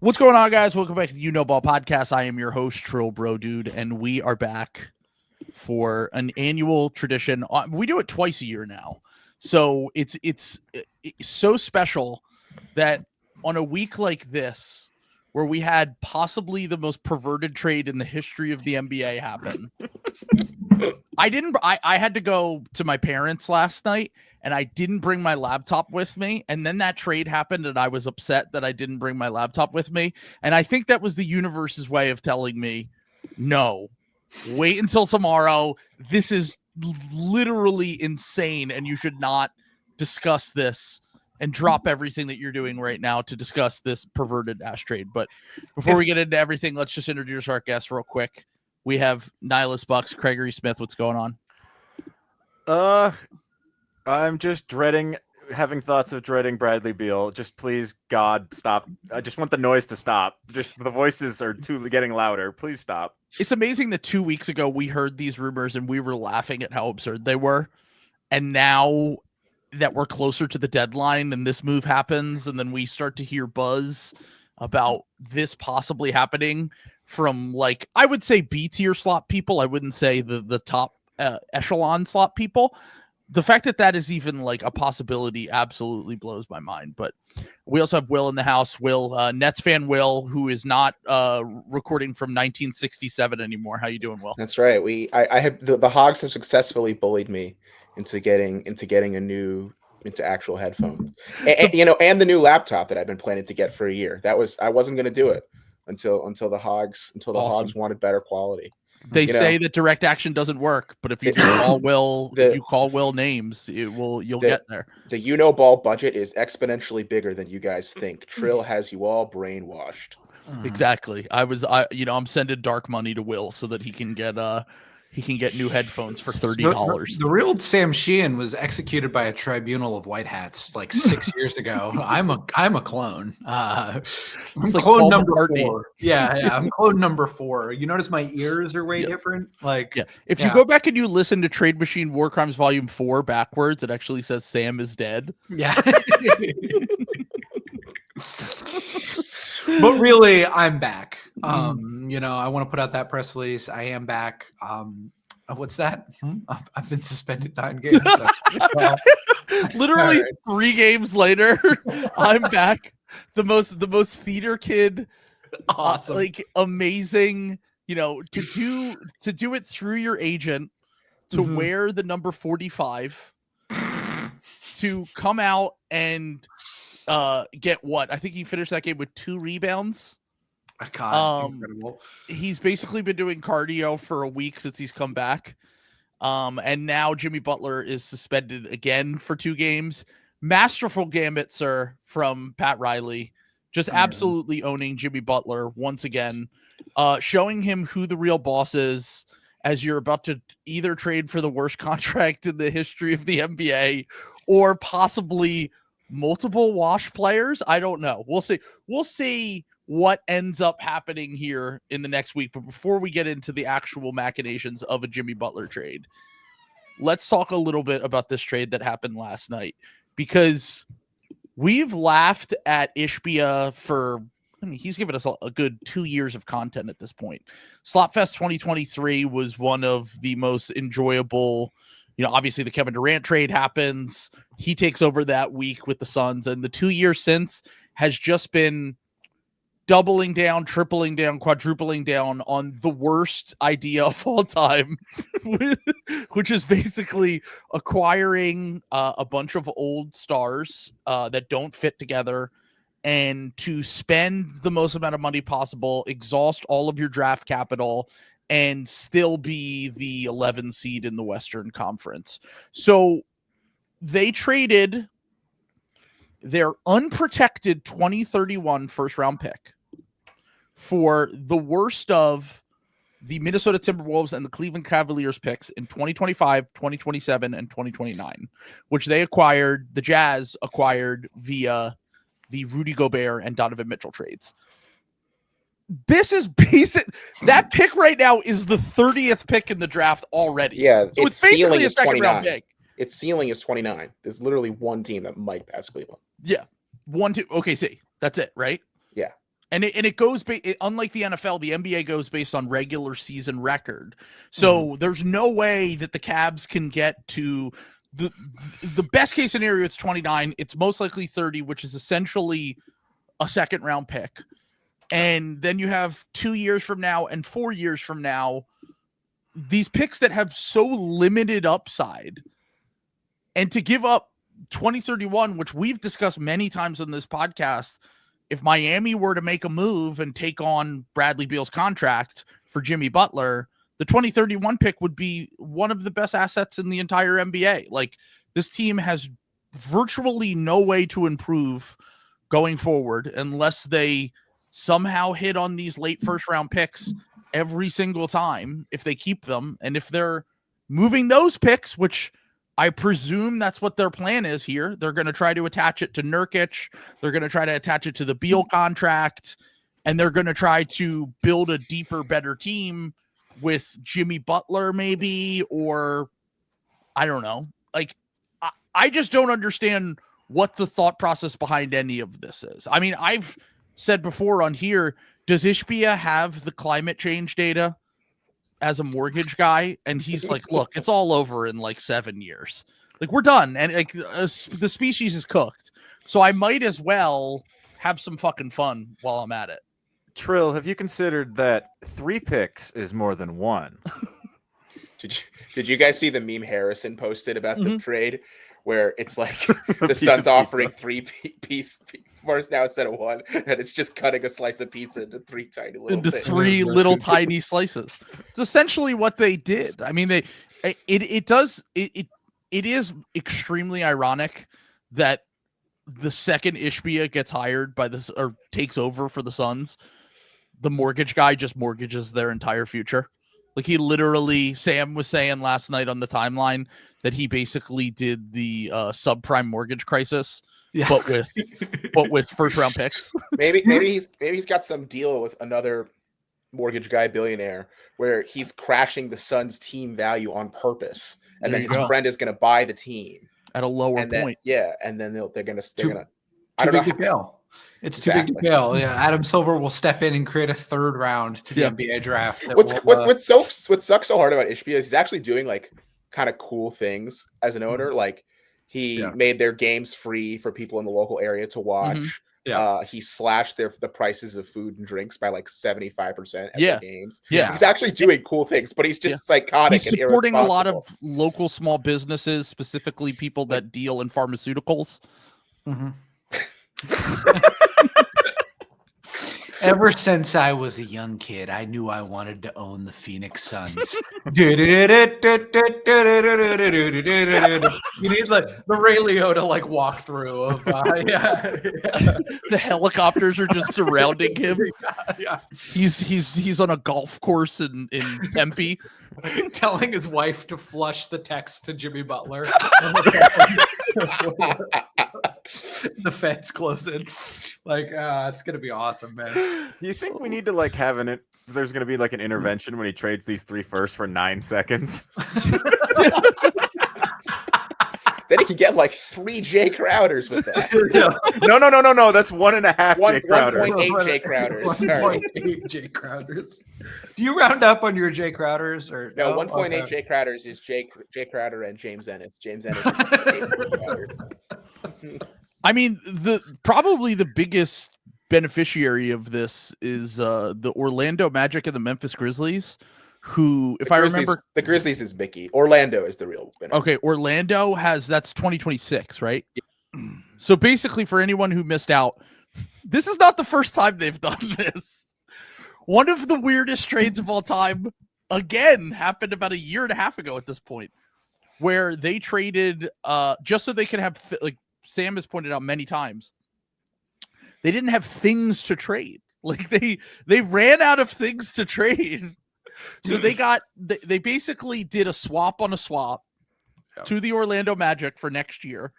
What's going on, guys? Welcome back to the Ball podcast. I am your host, Trill Bro Dude, and we are back for an annual tradition. We do it twice a year now, so it's so special that on a week like this, where we had possibly the most perverted trade in the history of the NBA happen. I had to go to my parents last night, and I didn't bring my laptop with me. And then that trade happened, and I was upset that I didn't bring my laptop with me. And I think that was the universe's way of telling me, no, wait until tomorrow. This is literally insane, and you should not discuss this and drop everything that you're doing right now to discuss this perverted ass trade. But before we get into everything, let's just introduce our guests real quick. We have Nihilus Bucks, Gregory Smith. What's going on? I'm just having thoughts of dreading Bradley Beal. Just please, God, stop. I just want the noise to stop. Just the voices are getting louder. Please stop. It's amazing that 2 weeks ago we heard these rumors and we were laughing at how absurd they were. And now that we're closer to the deadline and this move happens, and then we start to hear buzz about this possibly happening from, like, I would say B tier slot people. I wouldn't say the top echelon slot people. The fact that that is even like a possibility absolutely blows my mind. But we also have Will in the house. Will, Nets fan Will, who is not recording from 1967 anymore. How you doing, Will? That's right. I had the Hogs have successfully bullied me into getting into actual headphones, and the new laptop that I've been planning to get for a year. I wasn't going to do it until the Hogs Hogs wanted better quality. They say that direct action doesn't work, but if you call Will names, you'll get there. The ball budget is exponentially bigger than you guys think. Trill has you all brainwashed. Exactly. I'm sending dark money to Will so that he can get new headphones for $30. The real Sam Sheehan was executed by a tribunal of white hats like 6 years ago. I'm a clone. I'm like clone number 4. Yeah, I'm clone number 4. You notice my ears are way different. If you go back and you listen to Trade Machine War Crimes Volume 4 backwards, it actually says Sam is dead. Yeah. But really, I'm back. I want to put out that press release. I am back. What's that? I've been suspended 9 games. So. Literally 3 games later, I'm back. The most theater kid, awesome, amazing. To do it through your agent, to wear the number 45, to come out and get what? I think he finished that game with 2 rebounds. Incredible. He's basically been doing cardio for a week since he's come back. And now Jimmy Butler is suspended again for 2 games. Masterful gambit, sir, from Pat Riley. Just absolutely owning Jimmy Butler once again, showing him who the real boss is as you're about to either trade for the worst contract in the history of the NBA or possibly multiple wash players. I don't know. We'll see what ends up happening here in the next week. But before we get into the actual machinations of a Jimmy Butler trade, let's talk a little bit about this trade that happened last night, because we've laughed at Ishbia he's given us a good 2 years of content at this point. Slopfest 2023 was one of the most enjoyable. Obviously the Kevin Durant trade happens. He takes over that week with the Suns, and the 2 years since has just been doubling down, tripling down, quadrupling down on the worst idea of all time, which is basically acquiring a bunch of old stars that don't fit together, and to spend the most amount of money possible, exhaust all of your draft capital, and still be the 11 seed in the Western Conference. So they traded their unprotected 2031 first round pick for the worst of the Minnesota Timberwolves and the Cleveland Cavaliers picks in 2025, 2027, and 2029, which the Jazz acquired via the Rudy Gobert and Donovan Mitchell trades. This is basic. That pick right now is the 30th pick in the draft already. Yeah, so it's basically a second round pick. Its ceiling is 29. There's literally one team that might pass Cleveland. Yeah, 1, 2. Okay, see, that's it, right? Yeah. And it goes unlike the NFL, the NBA goes based on regular season record. So there's no way that the Cavs can get to the best case scenario. It's 29. It's most likely 30, which is essentially a second round pick. And then you have 2 years from now and 4 years from now, these picks that have so limited upside, and to give up 2031, which we've discussed many times on this podcast. If Miami were to make a move and take on Bradley Beal's contract for Jimmy Butler, the 2031 pick would be one of the best assets in the entire NBA. Like, this team has virtually no way to improve going forward unless they somehow hit on these late first round picks every single time, if they keep them. And if they're moving those picks, which I presume that's what their plan is here. They're going to try to attach it to Nurkic. They're going to try to attach it to the Beal contract. And they're going to try to build a deeper, better team with Jimmy Butler maybe, or I don't know. Like, I just don't understand what the thought process behind any of this is. I mean, I've said before on here, does Ishbia have the climate change data as a mortgage guy? And he's like, look, it's all over in like 7 years. Like, we're done. And like the species is cooked. So I might as well have some fucking fun while I'm at it. Trill, have you considered that 3 picks is more than 1? Did you guys see the meme Harrison posted about the trade where it's like the Suns offering 3 piece first now instead of 1, and it's just cutting a slice of pizza into 3 tiny little things. 3 little tiny slices. It's essentially what they did. I mean, it is extremely ironic that the second Ishbia gets hired by this or takes over for the Suns, the mortgage guy just mortgages their entire future. Like, he literally, Sam was saying last night on the timeline that he basically did the subprime mortgage crisis, but with first round picks. Maybe he's got some deal with another mortgage guy billionaire where he's crashing the Suns team value on purpose, and then his friend is going to buy the team at a lower point. And then they're going to. I don't know. It's too big to fail. Yeah, Adam Silver will step in and create a 3rd round to the NBA draft. What sucks so hard about Ishbia is he's actually doing like kind of cool things as an owner. Like, he made their games free for people in the local area to watch. He slashed the prices of food and drinks by like 75% at the games. He's actually doing cool things, but he's just psychotic. He's supporting a lot of local small businesses, specifically people that deal in pharmaceuticals. Ever since I was a young kid, I knew I wanted to own the Phoenix Suns. You need like the Ray Liotta like walkthrough of the helicopters are just surrounding him. He's on a golf course in Tempe, telling his wife to flush the text to Jimmy Butler. The feds close in. Like, it's gonna be awesome, man. Do you think we need to like have there's gonna be like an intervention when he trades these 3 firsts for 9 seconds? Then he can get like 3 Jay Crowders with that. No. That's 1.5 Jay Crowders. 1.8 Jay Crowders. 1.8 Jay Crowders. Do you round up on your Jay Crowders or no? 1.8 Jay Crowders is Jay Crowder and James Ennis. James Ennis. I mean, probably the biggest beneficiary of this is the Orlando Magic and the Memphis Grizzlies, who, if I remember, the Grizzlies is Mickey. Orlando is the real winner. Okay, Orlando that's 2026, right? Yeah. So basically, for anyone who missed out, this is not the first time they've done this. One of the weirdest trades of all time, again, happened about 1.5 years ago at this point, where they traded just so they could have like Sam has pointed out many times, they didn't have things to trade. Like, they ran out of things to trade. So they basically did a swap on a swap to the Orlando Magic for next year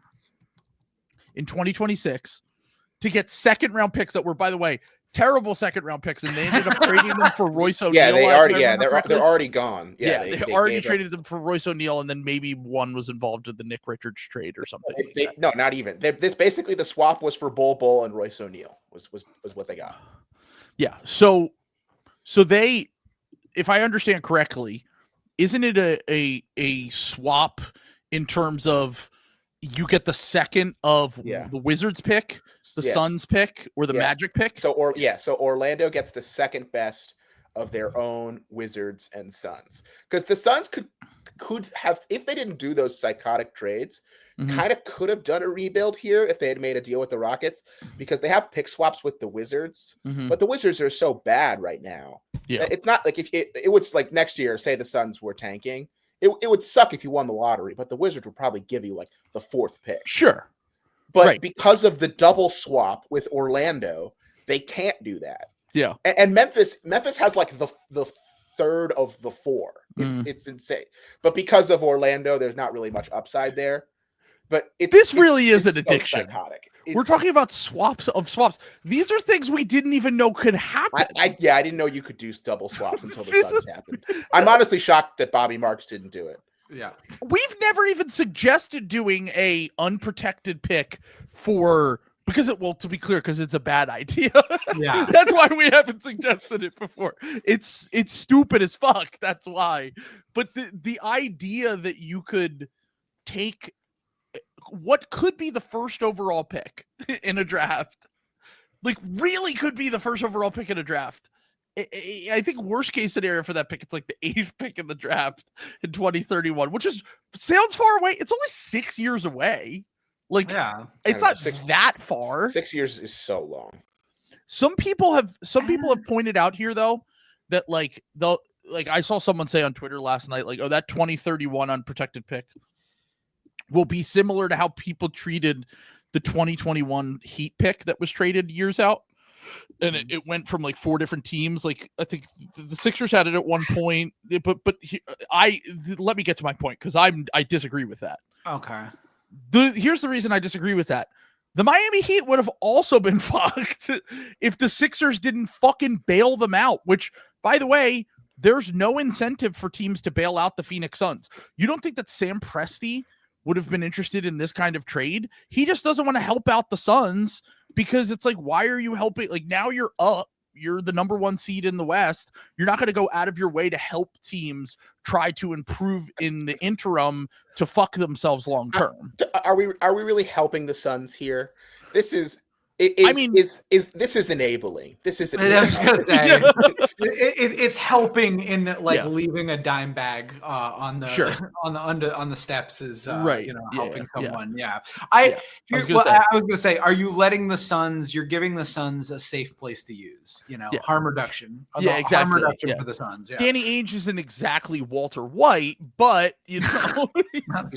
in 2026 to get 2nd round picks that were, by the way, terrible 2nd round picks, and they ended up trading them for Royce O'Neal. They're already gone. They already traded them for Royce O'Neal, and then maybe one was involved in the Nick Richards trade or something. No, not even. This basically the swap was for Bol and Royce O'Neal was what they got. Yeah. So they, if I understand correctly, isn't it a swap in terms of you get the second of the Wizards pick, the Suns pick, or the Magic pick? So Orlando gets the second best of their own Wizards and Suns, because the Suns could have, if they didn't do those psychotic trades, kind of could have done a rebuild here if they had made a deal with the Rockets, because they have pick swaps with the Wizards, but the Wizards are so bad right now. Yeah, it's not like if it was like next year, say the Suns were tanking, it would suck if you won the lottery, but the Wizards would probably give you like the 4th pick. Sure. But because of the double swap with Orlando, they can't do that. Yeah. And Memphis has like the 3rd of the 4. It's insane. But because of Orlando, there's not really much upside there. But this really is an addiction. Psychotic. We're talking about swaps of swaps. These are things we didn't even know could happen. I didn't know you could do double swaps until the Suns happened. I'm honestly shocked that Bobby Marks didn't do it. Yeah. We've never even suggested doing a unprotected pick to be clear, because it's a bad idea. Yeah. That's why we haven't suggested it before. It's stupid as fuck. That's why. But the idea that you could take what could be the first overall pick in a draft, like really could be the first overall pick in a draft. I think worst case scenario for that pick, it's like the 8th pick in the draft in 2031, which sounds far away. It's only 6 years away. Like, it's not that far. 6 years is so long. Some people have pointed out here though that like I saw someone say on Twitter last night, like, oh, that 2031 unprotected pick will be similar to how people treated the 2021 Heat pick that was traded years out. And it went from like 4 different teams. Like, I think the Sixers had it at one point, but let me get to my point, because I disagree with that. Okay. Here's the reason I disagree with that. The Miami Heat would have also been fucked if the Sixers didn't fucking bail them out, which, by the way, there's no incentive for teams to bail out the Phoenix Suns. You don't think that Sam Presti would have been interested in this kind of trade? He just doesn't want to help out the Suns, because it's like, why are you helping? Like, now you're up. You're the number 1 seed in the West. You're not going to go out of your way to help teams try to improve in the interim to fuck themselves long term. Are we really helping the Suns here? This is this is enabling. This is enabling. I was gonna say, it's helping in that, like, leaving a dime bag on the steps is helping someone. I was gonna say, are you letting the Suns? You're giving the Suns a safe place to use, harm reduction. Exactly. Harm reduction for the Suns. Yeah. Danny Ainge isn't exactly Walter White, but he's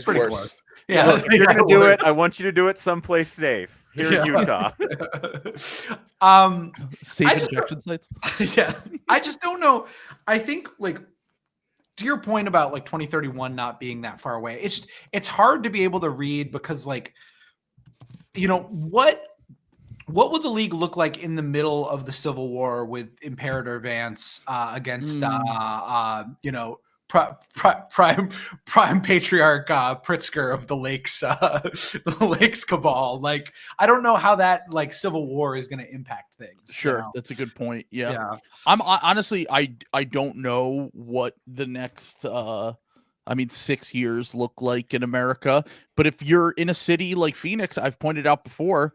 pretty close. Yeah, if you're gonna do it, I want you to do it someplace safe. Here in Utah. Safe injection sites. Yeah. I just don't know. I think, like, to your point about like 2031 not being that far away, it's hard to be able to read, because, like, what would the league look like in the middle of the Civil War with Imperator Vance against prime patriarch Pritzker of the Lakes cabal. Like, I don't know how that, like, Civil War is going to impact things. Sure, that's a good point. Yeah. I'm honestly, I don't know what the next 6 years look like in America, but if you're in a city like Phoenix, I've pointed out before,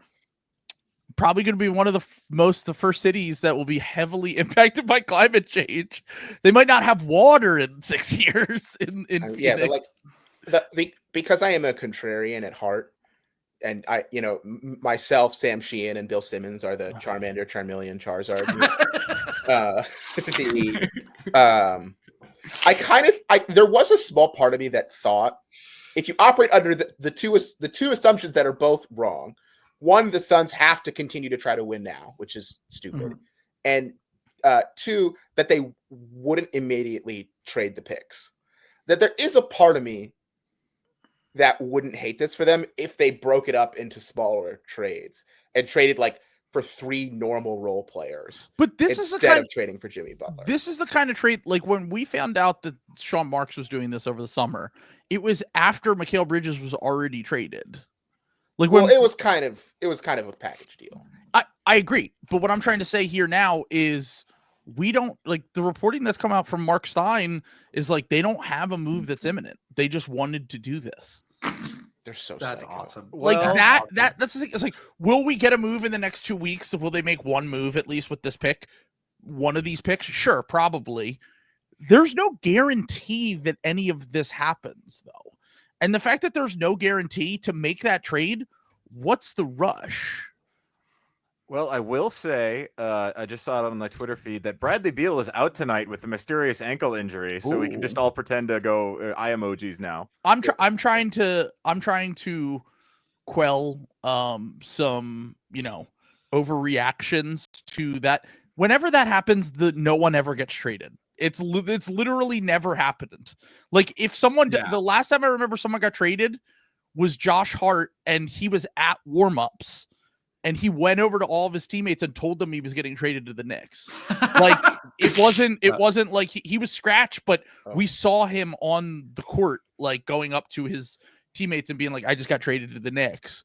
probably going to be one of the first cities that will be heavily impacted by climate change. They might not have water in 6 years. But like, because I am a contrarian at heart, and I, myself, Sam Sheehan, and Bill Simmons are the Charmander, Charmeleon, Charizard. There was a small part of me that thought, if you operate under the two assumptions that are both wrong. One, the Suns have to continue to try to win now, which is stupid. And 2, that they wouldn't immediately trade the picks. That there is a part of me that wouldn't hate this for them if they broke it up into smaller trades and traded like for 3 normal role players. But this is the kind of trading for Jimmy Butler. This is the kind of trade, like, when we found out that Sean Marks was doing this over the summer, it was after Mikal Bridges was already traded. Like, it was kind of a package deal. I agree. But what I'm trying to say here now is we don't like the reporting that's come out from Mark Stein is like they don't have a move that's imminent. They just wanted to do this. They're so That's psycho. awesome. Like Well, that's the thing. It's like, will we get a move in the next 2 weeks? Will they make one move at least with this pick? One of these picks? Sure, probably. There's no guarantee that any of this happens, though. And the fact that there's no guarantee to make that trade, what's the rush? Well, I will say, I just saw it on my Twitter feed that Bradley Beal is out tonight with a mysterious ankle injury, so we can just all pretend to go eye emojis now. I'm trying to quell some overreactions to that. Whenever that happens, no one ever gets traded. It's literally never happened. Like if someone the last time I remember someone got traded was Josh Hart, and he was at warmups. And he went over to all of his teammates and told them he was getting traded to the Knicks. Like it wasn't like he was scratched, but we saw him on the court, like going up to his teammates and being like, I just got traded to the Knicks.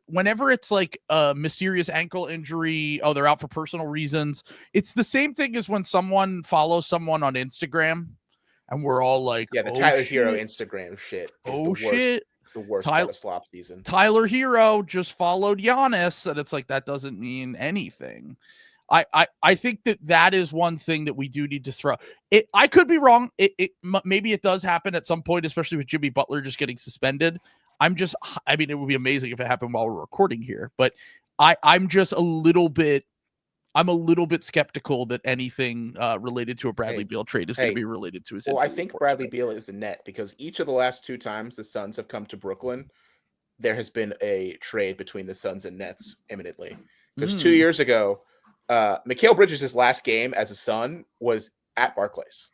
Whenever it's like a mysterious ankle injury, they're out for personal reasons. It's the same thing as when someone follows someone on Instagram and we're all like, the Tyler Hero Instagram shit. Shit. The worst part of slop season. Tyler Hero just followed Giannis, and it's like that doesn't mean anything. I think that is one thing that we do need to throw. I could be wrong. Maybe it does happen at some point, especially with Jimmy Butler just getting suspended. I mean, it would be amazing if it happened while we're recording here, but I'm just a little bit skeptical that anything related to a Bradley Beal trade is going to be related to his. Well, I think Bradley Beal is a net because each of the last 2 times the Suns have come to Brooklyn, there has been a trade between the Suns and Nets imminently. Because 2 years ago, Mikal Bridges' last game as a Sun was at Barclays.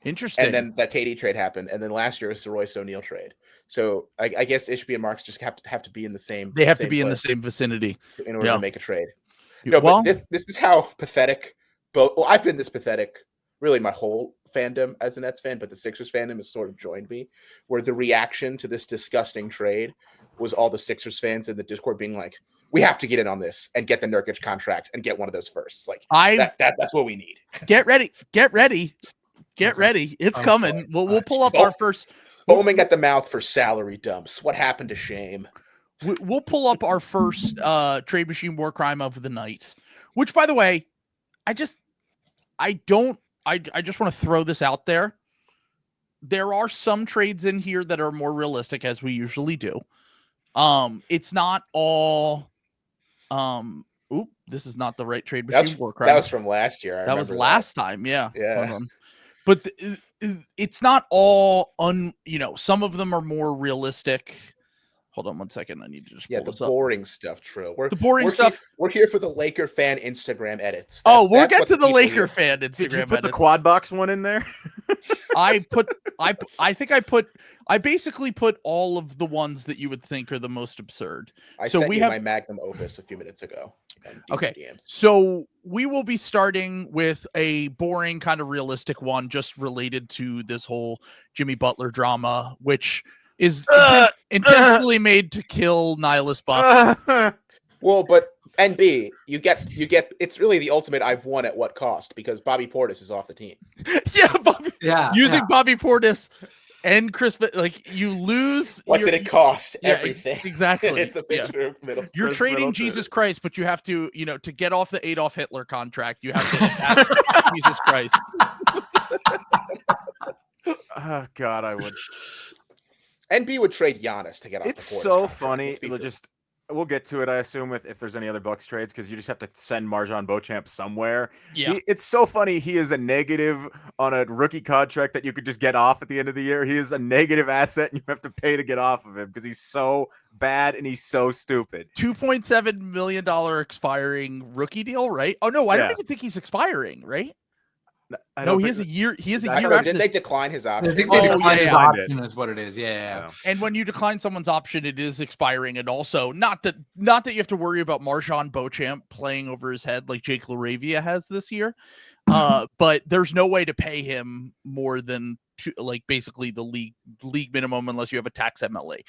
Interesting. And then that KD trade happened, and then last year was the Royce O'Neal trade. So I guess Ishbia and Marks just have to be in the same. They have to be in the same vicinity in order to make a trade. Well, but this is how pathetic I've been this pathetic really my whole fandom as a Nets fan, but the Sixers fandom has sort of joined me, where the reaction to this disgusting trade was all the Sixers fans in the Discord being like, we have to get in on this and get the Nurkic contract and get one of those firsts. Like that's what we need. Get ready. It's coming. We'll pull up our first foaming at the mouth for salary dumps. What happened to shame? We'll pull up our first trade machine war crime of the night, which, by the way, I just want to throw this out there. There are some trades in here that are more realistic, as we usually do. It's not all. This is not the right trade machine war crime. That was from last year. That was last time. Yeah. Yeah. But it's not all some of them are more realistic. Hold on 1 second. I need to just pull this up. The boring stuff, Trill. We're here for the Laker fan Instagram edits. We'll get to the Laker fan Instagram. Did you put the quad box one in there? I basically put all of the ones that you would think are the most absurd. I sent you my magnum opus a few minutes ago. Okay, so we will be starting with a boring kind of realistic one, just related to this whole Jimmy Butler drama, which is intentionally made to kill Nihilist Buck. Well, but NB, you get it's really the ultimate I've won at what cost, because Bobby Portis is off the team. Using Bobby Portis and Chris, like you lose. What did it cost? Everything. Exactly. It's a picture of middle. You're trading Jesus Christ, but you have to, to get off the Adolf Hitler contract, you have to ask Jesus Christ. Oh God, I would. NB would trade Giannis to get off. It's so funny. We'll get to it, I assume, if there's any other Bucks trades, because you just have to send Marjon Beauchamp somewhere. Yeah. It's so funny. He is a negative on a rookie contract that you could just get off at the end of the year. He is a negative asset, and you have to pay to get off of him because he's so bad and he's so stupid. $2.7 million expiring rookie deal, right? Oh, no, I don't even think he's expiring, right? No, he has a year. He has a year. Didn't they decline his option? I think they declined his option is what it is. Yeah. And when you decline someone's option, it is expiring. And also, not that you have to worry about Marjon Beauchamp playing over his head like Jake LaRavia has this year. But there's no way to pay him more than basically the league minimum unless you have a tax MLA.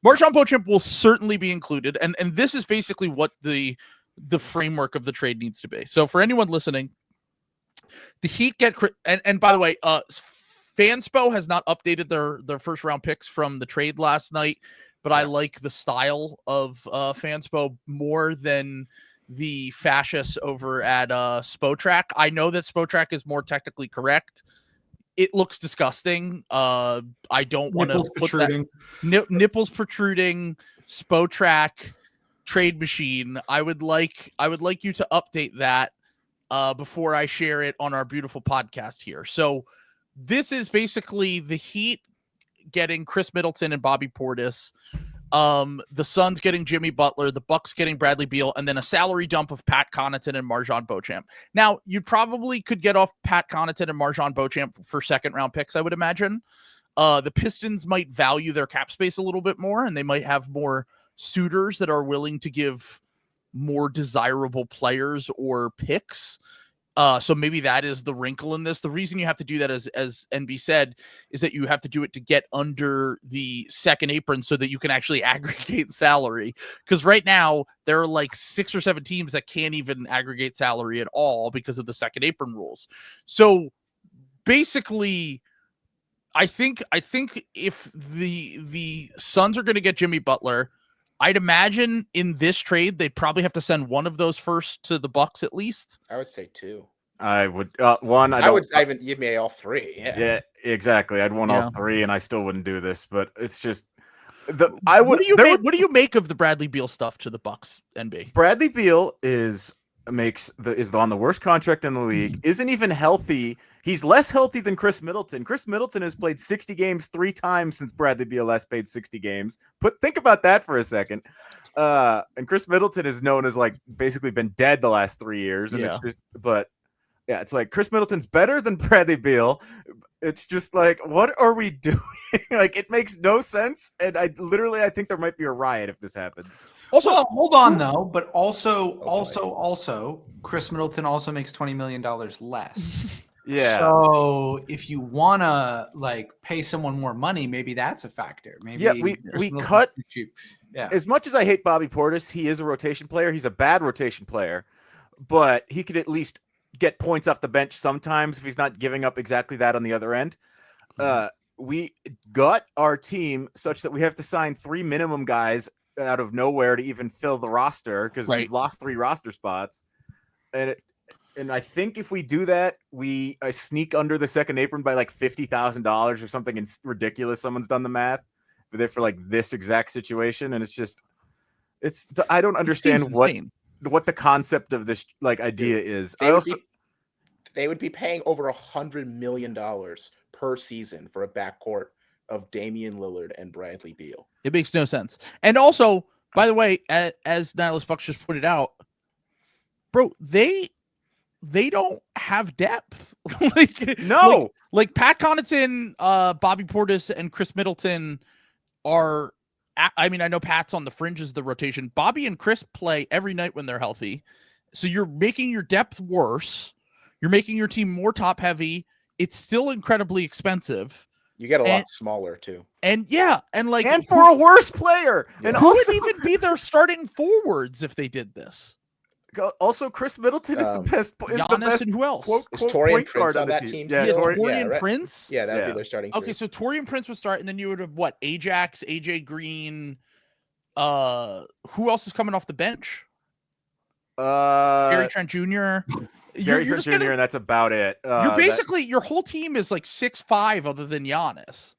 Marjon Beauchamp will certainly be included, and this is basically what the the framework of the trade needs to be. So for anyone listening, the Heat get and by the way, Fanspo has not updated their first round picks from the trade last night, but I like the style of Fanspo more than the fascists over at Spotrac. I know that Spotrac is more technically correct. It looks disgusting. I don't want to put that nipples protruding Spotrac trade machine. I would like you to update that before I share it on our beautiful podcast here. So this is basically the Heat getting Chris Middleton and Bobby Portis. The Suns getting Jimmy Butler, the Bucks getting Bradley Beal, and then a salary dump of Pat Connaughton and Marjon Beauchamp. Now, you probably could get off Pat Connaughton and Marjon Beauchamp for second-round picks, I would imagine. The Pistons might value their cap space a little bit more, and they might have more suitors that are willing to give more desirable players or picks. So maybe that is the wrinkle in this. The reason you have to do that, as NB said, is that you have to do it to get under the second apron so that you can actually aggregate salary. Because right now there are like 6 or 7 teams that can't even aggregate salary at all because of the second apron rules. So basically, I think if the Suns are going to get Jimmy Butler, I'd imagine in this trade, they'd probably have to send one of those first to the Bucks at least. I would say 2. I would one. I would even give me all 3. Yeah, exactly. I'd want all 3, and I still wouldn't do this. But it's just What do you make of the Bradley Beal stuff to the Bucks? NB. Bradley Beal is on the worst contract in the league. Isn't even healthy. He's less healthy than Chris Middleton. Chris Middleton has played 60 games 3 times since Bradley Beal last played 60 games. Think about that for a second. And Chris Middleton is known as like basically been dead the last 3 years. And it's like Chris Middleton's better than Bradley Beal. It's just like, what are we doing? Like, it makes no sense. And I think there might be a riot if this happens. Also, hold on though, but also, Chris Middleton also makes $20 million less. Yeah. So if you wanna like pay someone more money, maybe that's a factor. Maybe we cut cheap. Yeah. As much as I hate Bobby Portis, he is a rotation player. He's a bad rotation player, but he could at least get points off the bench sometimes if he's not giving up exactly that on the other end. We got our team such that we have to sign 3 minimum guys out of nowhere to even fill the roster because we've lost 3 roster spots. And I think if we do that, I sneak under the second apron by like $50,000 or something ridiculous. Someone's done the math for like this exact situation. And I don't understand what the concept of this like idea is. They would be paying over $100 million per season for a backcourt of Damian Lillard and Bradley Beal. It makes no sense. And also, by the way, as Nihilus Bucks just pointed out, bro, they don't have depth. like Pat Connaughton, Bobby Portis, and Chris Middleton are. I mean, I know Pat's on the fringes of the rotation. Bobby and Chris play every night when they're healthy. So you're making your depth worse. You're making your team more top heavy. It's still incredibly expensive. You get a lot smaller too. And for a worse player. Yeah. And who would even be their starting forwards if they did this? Also, Chris Middleton is the best. And who else? Is Taurean Prince on that team? Yeah, Taurean Prince. Yeah, that would be their starting. Okay, so Taurean Prince would start, and then you would have what? Ajax, AJ Green. Who else is coming off the bench? Gary Trent Jr. Gary Trent Jr. And that's about it. You're basically your whole team is like 6'5", other than Giannis.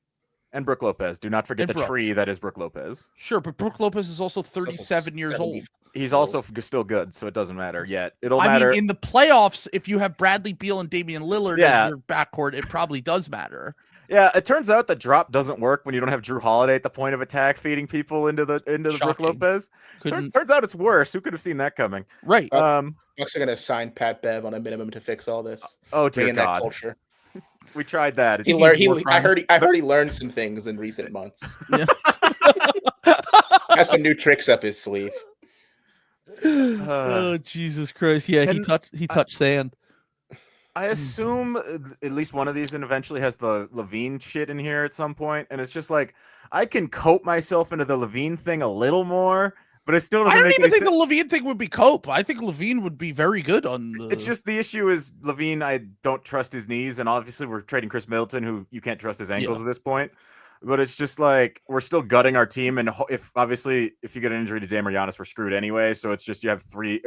And Brook Lopez. Do not forget the tree that is Brook Lopez. Sure, but Brook Lopez is also 37 years old. He's also still good, so it doesn't matter yet. It'll matter. Mean, in the playoffs, if you have Bradley Beal and Damian Lillard as your backcourt, it probably does matter. Yeah, it turns out the drop doesn't work when you don't have Drew Holiday at the point of attack feeding people into the Brook Lopez. Turns out it's worse. Who could have seen that coming? Right. Bucks are going to sign Pat Bev on a minimum to fix all this. Oh dear God! That culture. We tried that. I heard he learned some things in recent months. Yeah. Has some new tricks up his sleeve. Oh Jesus Christ! Yeah, he touched sand. I assume at least one of these and eventually has the LaVine shit in here at some point, and it's just like I can cope myself into the LaVine thing a little more, But it still I doesn't don't make even any think sense. the LaVine thing would be cope. I think LaVine would be very good on the. It's just the issue is LaVine. I don't trust his knees, and obviously we're trading Chris Middleton, who you can't trust his ankles at this point. But it's just like we're still gutting our team, and if you get an injury to Dame or Giannis, we're screwed anyway. So it's just you have three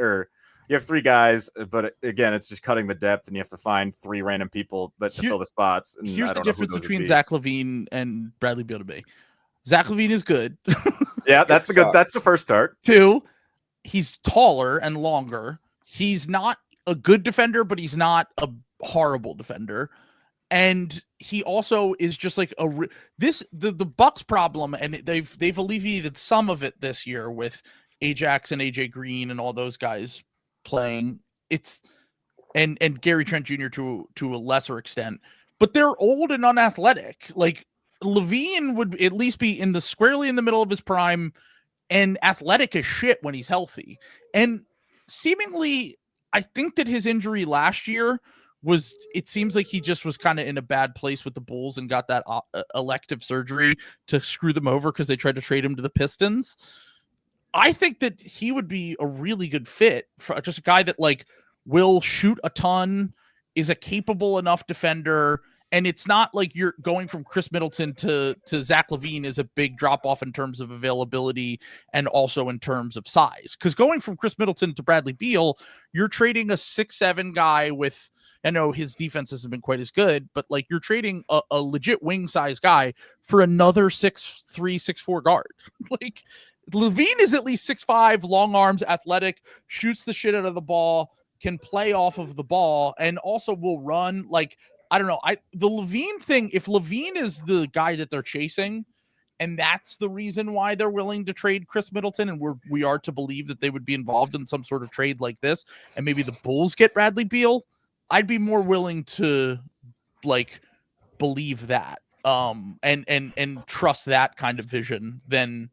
guys, but again, it's just cutting the depth, and you have to find three random people to fill the spots. And here's I the don't know who difference those would between be. Zach LaVine and Bradley Beal to me. Zach LaVine is good. Yeah, that's the first start. 2, he's taller and longer. He's not a good defender, but he's not a horrible defender. And he also is just like the Bucks problem, and they've alleviated some of it this year with Ajax and AJ Green and all those guys playing. And Gary Trent Jr. to a lesser extent, but they're old and unathletic. Like LaVine would at least be squarely in the middle of his prime and athletic as shit when he's healthy. And seemingly, I think that his injury last year it seems like he just was kind of in a bad place with the Bulls and got that elective surgery to screw them over because they tried to trade him to the Pistons. I think that he would be a really good fit for just a guy that like will shoot a ton, is a capable enough defender. And it's not like you're going from Chris Middleton to Zach LaVine is a big drop off in terms of availability and also in terms of size. Because going from Chris Middleton to Bradley Beal, you're trading a 6'7" guy with, I know his defense hasn't been quite as good, but like you're trading a legit wing size guy for another 6'3", 6'4" guard. Like LaVine is at least 6'5", long arms, athletic, shoots the shit out of the ball, can play off of the ball, and also will run. Like, I don't know. The LaVine thing, if LaVine is the guy that they're chasing, and that's the reason why they're willing to trade Chris Middleton, and we are to believe that they would be involved in some sort of trade like this, and maybe the Bulls get Bradley Beal, I'd be more willing to like believe that and trust that kind kind of vision than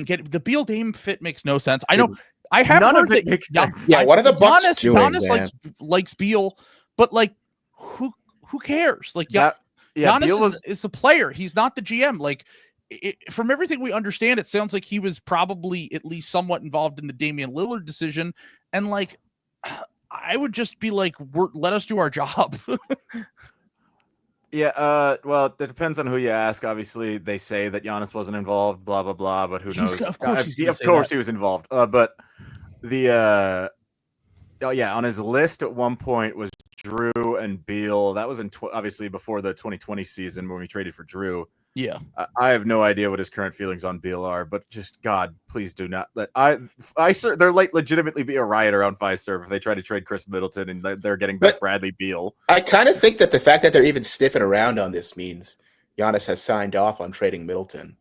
get the Beal Dame fit. Makes no sense. I know I have None heard of it that makes sense. Yeah, what are the Bucks doing, Giannis man? likes Beal, but like who cares? Like Giannis Beal is the player. He's not the GM. Like from everything we understand, it sounds like he was probably at least somewhat involved in the Damian Lillard decision. And like, I would just be like, let us do our job. Yeah, well, it depends on who you ask. Obviously, they say that Giannis wasn't involved, blah blah blah. But who knows? Of course, he was involved. But on his list at one point was Drew and Beal. That was obviously before the 2020 season when we traded for Drew. Yeah, I have no idea what his current feelings on Beal are, but just God, please do not let they're like legitimately be a riot around Fiserv if they try to trade Chris Middleton and they're getting back Bradley Beal. I kind of think that the fact that they're even sniffing around on this means Giannis has signed off on trading Middleton.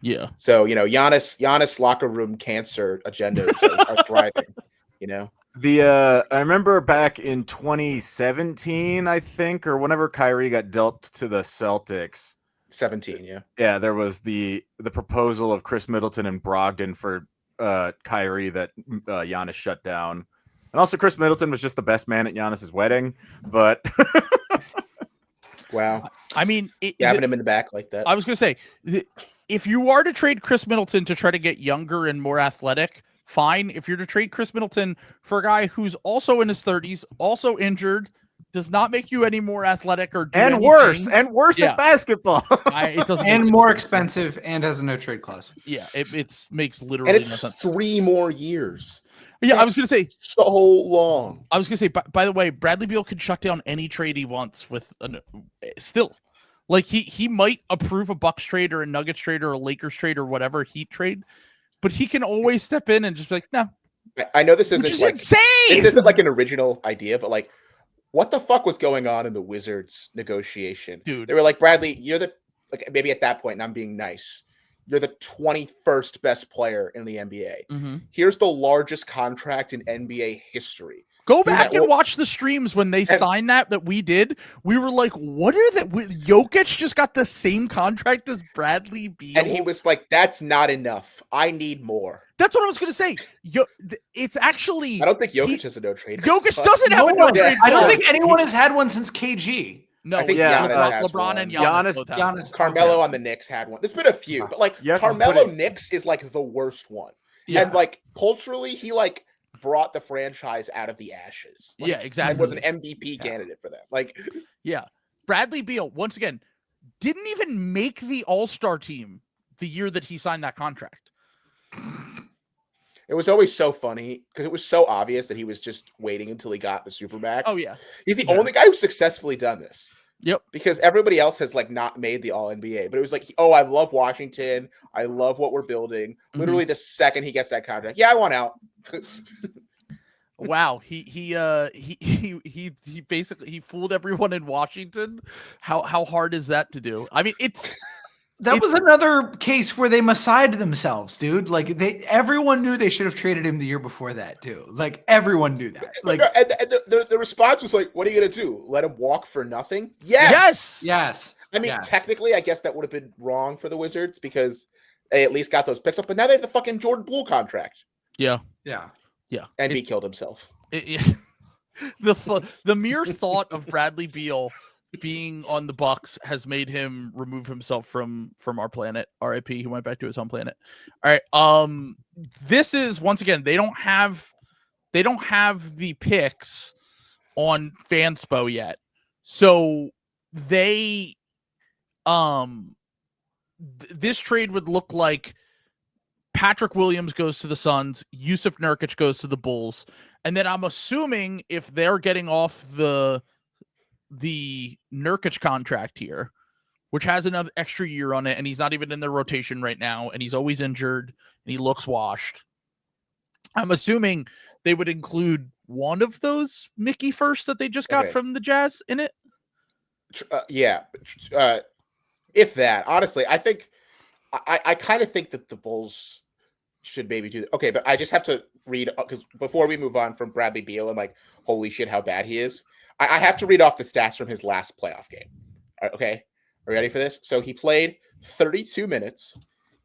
Yeah. So Giannis locker room cancer agendas are thriving. You know. I remember back in 2017, I think, or whenever Kyrie got dealt to the Celtics. 17, yeah. Yeah, there was the proposal of Chris Middleton and Brogdon for Kyrie that Giannis shut down. And also Chris Middleton was just the best man at Giannis's wedding, but wow. I mean, having him in the back like that. I was going to say, if you are to trade Chris Middleton to try to get younger and more athletic, fine. If you're to trade Chris Middleton for a guy who's also in his 30s, also injured, does not make you any more athletic or worse at basketball. It doesn't and more expensive and has a no trade clause. Yeah, it makes literally and it's no sense. 3 more years. Yeah, I was going to say so long. I was going to say, by the way, Bradley Beal could shut down any trade he wants with still. Like he might approve a Bucks trade or a Nuggets trade or a Lakers trade or whatever Heat trade, but he can always step in and just be like, no. I know this isn't like insane. This isn't like an original idea, but like, what the fuck was going on in the Wizards negotiation? Dude. They were like, Bradley, you're maybe at that point, and I'm being nice, you're the 21st best player in the NBA. Mm-hmm. Here's the largest contract in NBA history. Go back and watch the streams when they signed that we did. We were like, what are that? Jokic just got the same contract as Bradley Beal. And he was like, that's not enough. I need more. That's what I was going to say. It's actually... I don't think Jokic has a no-trade. Jokic doesn't have a no-trade. I don't think anyone has had one since KG. No, I think Giannis has LeBron one. and Giannis. Carmelo on the Knicks had one. There's been a few, but like Carmelo Knicks is like the worst one. Yeah. And like culturally, he like brought the franchise out of the ashes. Like, Yeah, exactly. And was an MVP candidate for that. Like, yeah. Bradley Beal, once again, didn't even make the All-Star team the year that he signed that contract. it was always so funny because it was so obvious that he was just waiting until he got the Supermax. Oh, yeah. He's the only guy who's successfully done this. Yep. Because everybody else has like not made the All NBA, but it was like, oh, I love Washington. I love what we're building. Literally the second he gets that contract, yeah, I want out. Wow, he basically fooled everyone in Washington. How hard is that to do? I mean, That was another case where they massaged themselves, dude. Like everyone knew they should have traded him the year before that too. Like everyone knew that. Like and the response was like, what are you gonna do? Let him walk for nothing? Yes. I mean, technically, I guess that would have been wrong for the Wizards because they at least got those picks up, but now they have the fucking Jordan Poole contract. Yeah. And he killed himself. The mere thought of Bradley Beal being on the Bucks has made him remove himself from our planet. RIP. He went back to his home planet. All right. This is once again, they don't have the picks on Fanspo yet. So they this trade would look like Patrick Williams goes to the Suns, Yusuf Nurkic goes to the Bulls, and then I'm assuming if they're getting off the Nurkic contract here, which has another extra year on it, and he's not even in their rotation right now, and he's always injured, and he looks washed. I'm assuming they would include one of those Mickey first that they just got from the Jazz in it. If that, honestly, I think I kind of think that the Bulls should maybe do that. Okay, but I just have to read because before we move on from Bradley Beal and like, holy shit, how bad he is. I have to read off the stats from his last playoff game. Okay. Are you ready for this? So he played 32 minutes.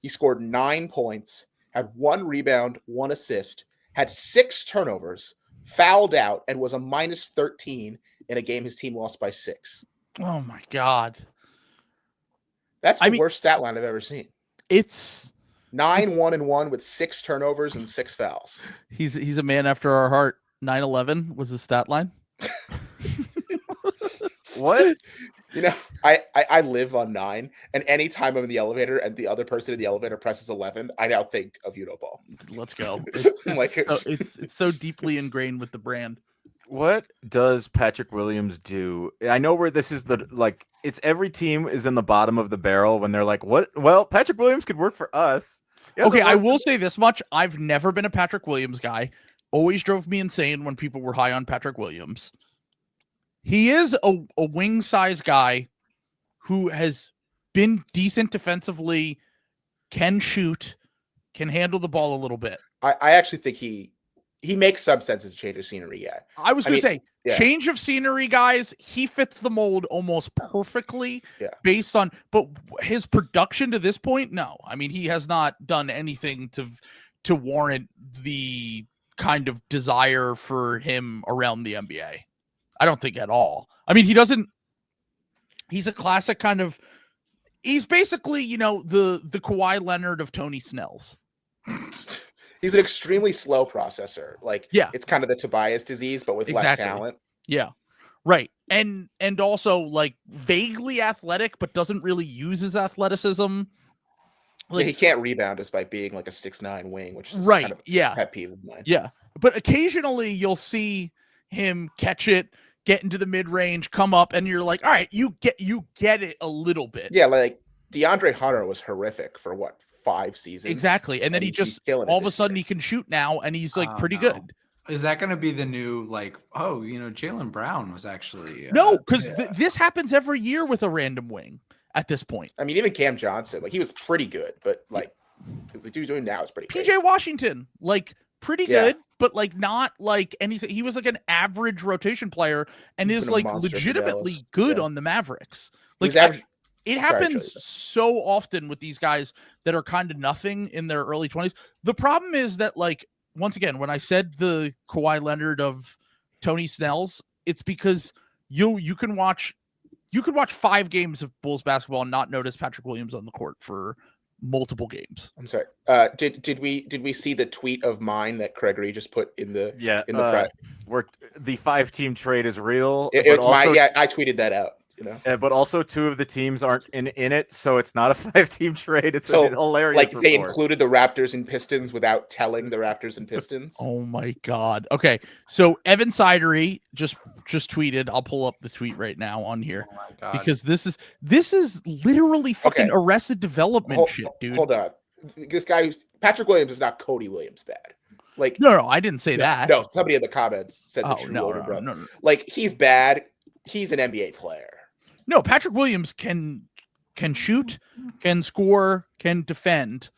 He scored 9 points, had 1 rebound, 1 assist, had 6 turnovers, fouled out, and was a -13 in a game his team lost by 6. Oh my God. That's the worst stat line I've ever seen. It's 9-1-1 with 6 turnovers and 6 fouls. He's a man after our heart. 9-11 was his stat line. What? You know, I live on 9, and anytime I'm in the elevator and the other person in the elevator presses 11, I now think of Ball. Let's go. It's so deeply ingrained with the brand. What does Patrick Williams do? I know where this is it's every team is in the bottom of the barrel when they're like, what? Well, Patrick Williams could work for us. Okay, I will say this much. I've never been a Patrick Williams guy. Always drove me insane when people were high on Patrick Williams. He is a wing size guy who has been decent defensively, can shoot, can handle the ball a little bit. I actually think he makes some sense as a change of scenery. Yeah, I was going to say change of scenery, guys. He fits the mold almost perfectly based on, but his production to this point, no. I mean, he has not done anything to warrant the kind of desire for him around the NBA. I don't think at all. I mean, he's a classic kind of, he's basically, the Kawhi Leonard of Tony Snell's. He's an extremely slow processor. It's kind of the Tobias disease, but with less talent. Yeah. Right. And also like vaguely athletic, but doesn't really use his athleticism. He can't rebound despite being like a 6'9" wing, which is right. Kind of pet peeve of mine. Yeah. But occasionally you'll see him catch it, get into the mid-range, come up, and you're like, all right, you get it a little bit. Yeah, like DeAndre Hunter was horrific for 5 seasons. Exactly. And then he just all of a sudden he can shoot now and he's like pretty good. Is that going to be the new Jaylen Brown was actually no, because this happens every year with a random wing at this point. I mean, even Cam Johnson, he was pretty good, but the dude's doing now is pretty good. PJ Washington, pretty good, but not anything. He was an average rotation player and is legitimately good on the Mavericks. It happens so often with these guys that are kind of nothing in their early 20s. The problem is that once again, when I said the Kawhi Leonard of Tony Snell's, it's because you could watch 5 games of Bulls basketball and not notice Patrick Williams on the court for multiple games. I'm sorry. Did we see the tweet of mine that Gregory just put in the where the 5-team trade is real? It's also, I tweeted that out. But also 2 of the teams aren't in it, so it's not a 5-team trade. It's a hilarious. Like report. They included the Raptors and Pistons without telling the Raptors and Pistons. Oh my God. Okay, so Evan Sidery just tweeted. I'll pull up the tweet right now on here because this is literally fucking Arrested Development shit, dude. Hold on, this guy Patrick Williams is not Cody Williams bad. Like no, I didn't say that. No, somebody in the comments said no. Like he's bad. He's an NBA player. No, Patrick Williams can shoot, can score, can defend.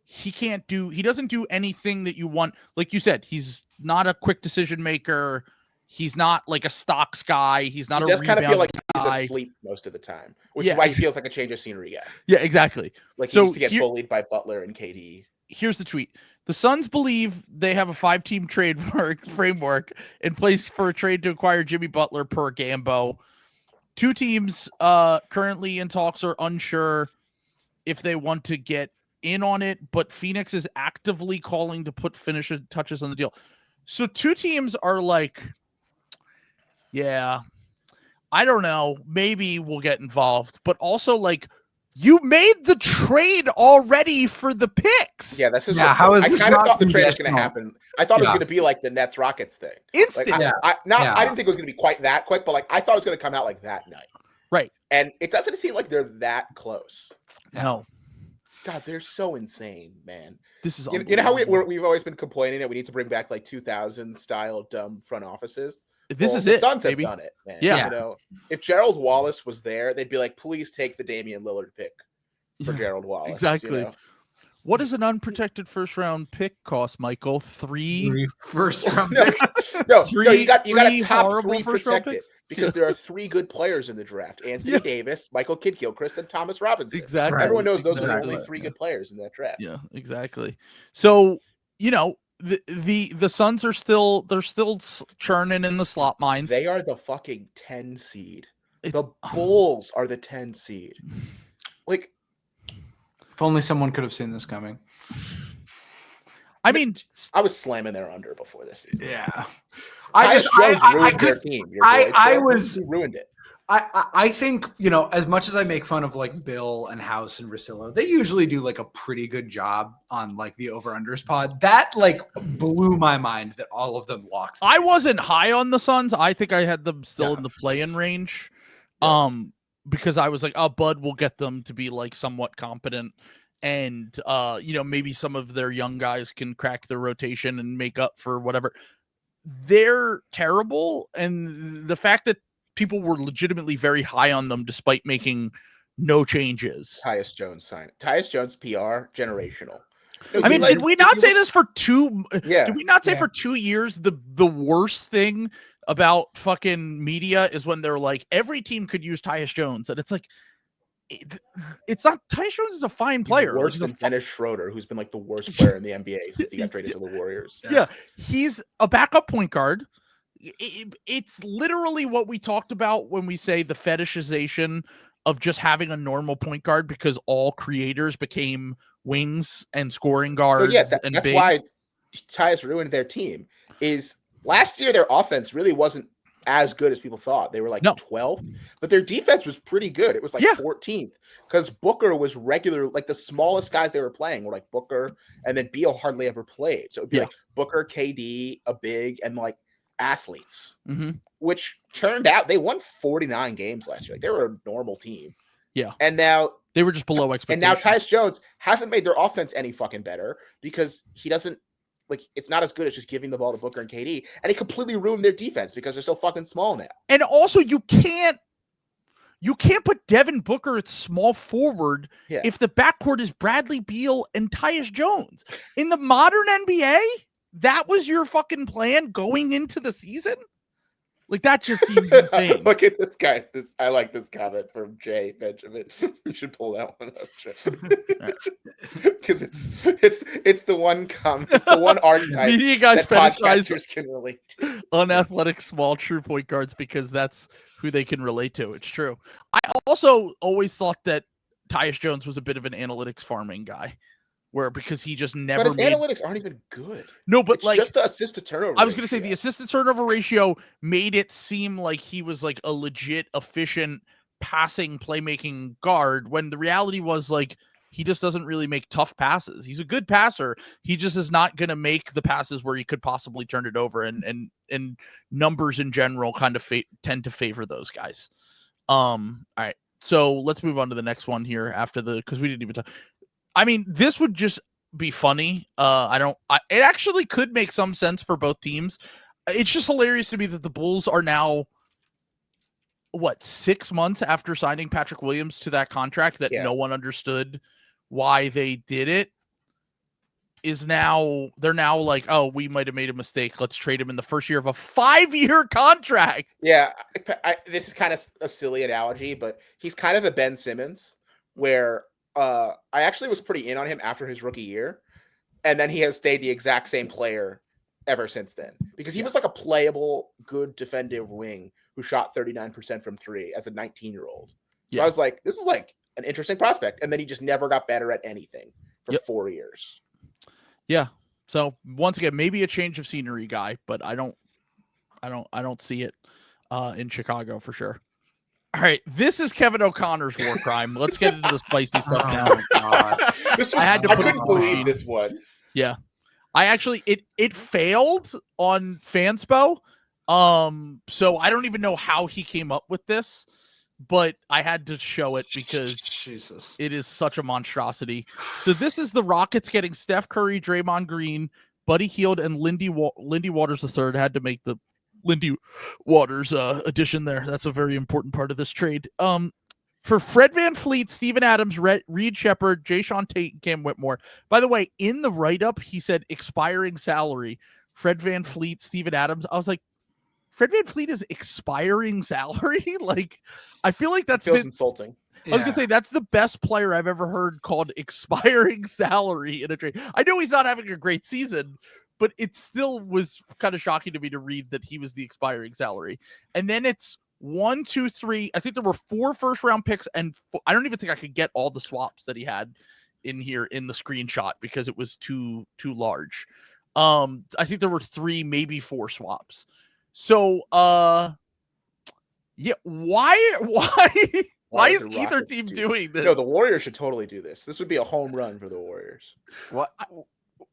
He doesn't do anything that you want. Like you said, he's not a quick decision maker. He's not like a stocks guy. He's not a rebound guy. He does kind of feel like he's asleep most of the time, which is why he feels like a change of scenery guy. Yeah, exactly. Like he used to get bullied by Butler and KD. Here's the tweet. The Suns believe they have a 5-team trade framework in place for a trade to acquire Jimmy Butler per Gambo. 2 teams currently in talks are unsure if they want to get in on it, but Phoenix is actively calling to put finishing touches on the deal. So 2 teams are like, yeah, I don't know, maybe we'll get involved, but also like, you made the trade already for the picks. Yeah, that's just how is this? I kind of thought the trade was going to happen. I thought it was going to be like the Nets Rockets thing. Instant. Like, I didn't think it was going to be quite that quick, but like I thought it was going to come out like that night. Right. And it doesn't seem like they're that close. No. God, they're so insane, man. This is you know how we've always been complaining that we need to bring back like 2000 style dumb front offices. The Suns have done it, man. Yeah. You know, if Gerald Wallace was there, they'd be like, please take the Damian Lillard pick for Gerald Wallace. Exactly. You know? What does an unprotected first round pick cost, Michael? 3 first round picks. No, you got a top 3 protected because there are 3 good players in the draft: Anthony Davis, Michael Kidd-Gilchrist, and Thomas Robinson. Exactly. Everyone knows those are the only 3 good players in that draft. Yeah, exactly. So the Suns are still churning in the slot mines. They are the fucking 10 seed. The Bulls are the 10 seed. Like, if only someone could have seen this coming. I mean, I was slamming their under before this season. Yeah, Tyus Jones ruined their team. He ruined it. I think, as much as I make fun of like Bill and House and Russillo, they usually do like a pretty good job on like the over-unders pod. That like blew my mind that all of them locked. I wasn't high on the Suns. I think I had them still in the play-in range. Because I was like, oh, Bud will get them to be like somewhat competent. And, maybe some of their young guys can crack their rotation and make up for whatever. They're terrible. And the fact that people were legitimately very high on them despite making no changes. Tyus Jones signed. Tyus Jones PR generational. I mean, did we not say this for 2? Yeah. Did we not say for 2 years the worst thing about fucking media is when they're like every team could use Tyus Jones, and it's like it's not. Tyus Jones is a fine player. Worse than Dennis Schroeder, who's been like the worst player in the NBA since he got traded to the Warriors. Yeah, he's a backup point guard. It's literally what we talked about when we say the fetishization of just having a normal point guard because all creators became wings and scoring guards. That's why Tyus ruined their team. Is last year their offense really wasn't as good as people thought. They were like 12th, but their defense was pretty good. It was like 14th because Booker was regular. Like the smallest guys they were playing were like Booker, and then Beal hardly ever played. So it'd be like Booker, KD, a big, and like athletes, which turned out they won 49 games last year. Like they were a normal team. Yeah. And now they were just below expectations. And now Tyus Jones hasn't made their offense any fucking better because he doesn't it's not as good as just giving the ball to Booker and KD. And he completely ruined their defense because they're so fucking small now. And also you can't put Devin Booker at small forward if the backcourt is Bradley Beal and Tyus Jones. In the modern NBA, that was your fucking plan going into the season? Like, that just seems insane. Look at this guy. I like this comment from Jay Benjamin. You should pull that one up, because it's the one comment, it's the one archetype media guys that podcasters can relate to. Unathletic, small, true point guards, because that's who they can relate to. It's true. I also always thought that Tyus Jones was a bit of an analytics farming guy, where because he just never But his analytics aren't even good. No, but it's like just the assist to turnover. I was going to say the assist to turnover ratio made it seem like he was like a legit, efficient passing, playmaking guard. When the reality was like he just doesn't really make tough passes. He's a good passer. He just is not going to make the passes where he could possibly turn it over. And numbers in general kind of tend to favor those guys. All right. So let's move on to the next one here because we didn't even talk. I mean, this would just be funny. It actually could make some sense for both teams. It's just hilarious to me that the Bulls are now 6 months after signing Patrick Williams to that contract that no one understood why they did it. They're now like, oh, we might have made a mistake. Let's trade him in the first year of a 5-year contract. Yeah, this is kind of a silly analogy, but he's kind of a Ben Simmons, where I actually was pretty in on him after his rookie year, and then he has stayed the exact same player ever since then, because he was like a playable, good defensive wing who shot 39% from three as a 19-year-old. So I was like, this is like an interesting prospect, and then he just never got better at anything for 4 years. Yeah. So once again, maybe a change of scenery guy, but I don't see it in Chicago for sure. All right, this is Kevin O'Connor's war crime. Let's get into the spicy stuff now. God. I couldn't believe this one. Yeah. I actually it failed on Fanspo. So I don't even know how he came up with this, but I had to show it because it is such a monstrosity. So this is the Rockets getting Steph Curry, Draymond Green, Buddy Hield, and Lindy Waters III. Had to make the Lindy Waters addition there. That's a very important part of this trade. For Fred VanVleet, Steven Adams, Reed Shepard, Jayshawn Tate, and Cam Whitmore. By the way, in the write-up, he said expiring salary. Fred VanVleet, Steven Adams. I was like, Fred VanVleet is expiring salary? Like, I feel like that's insulting. I was going to say, that's the best player I've ever heard called expiring salary in a trade. I know he's not having a great season, but it still was kind of shocking to me to read that he was the expiring salary. And then it's 1, 2, 3. I think there were 4 first-round picks, and I don't even think I could get all the swaps that he had in here in the screenshot because it was too large. I think there were 3, maybe 4 swaps. So, yeah, why is either team doing this? No, the Warriors should totally do this. This would be a home run for the Warriors. What?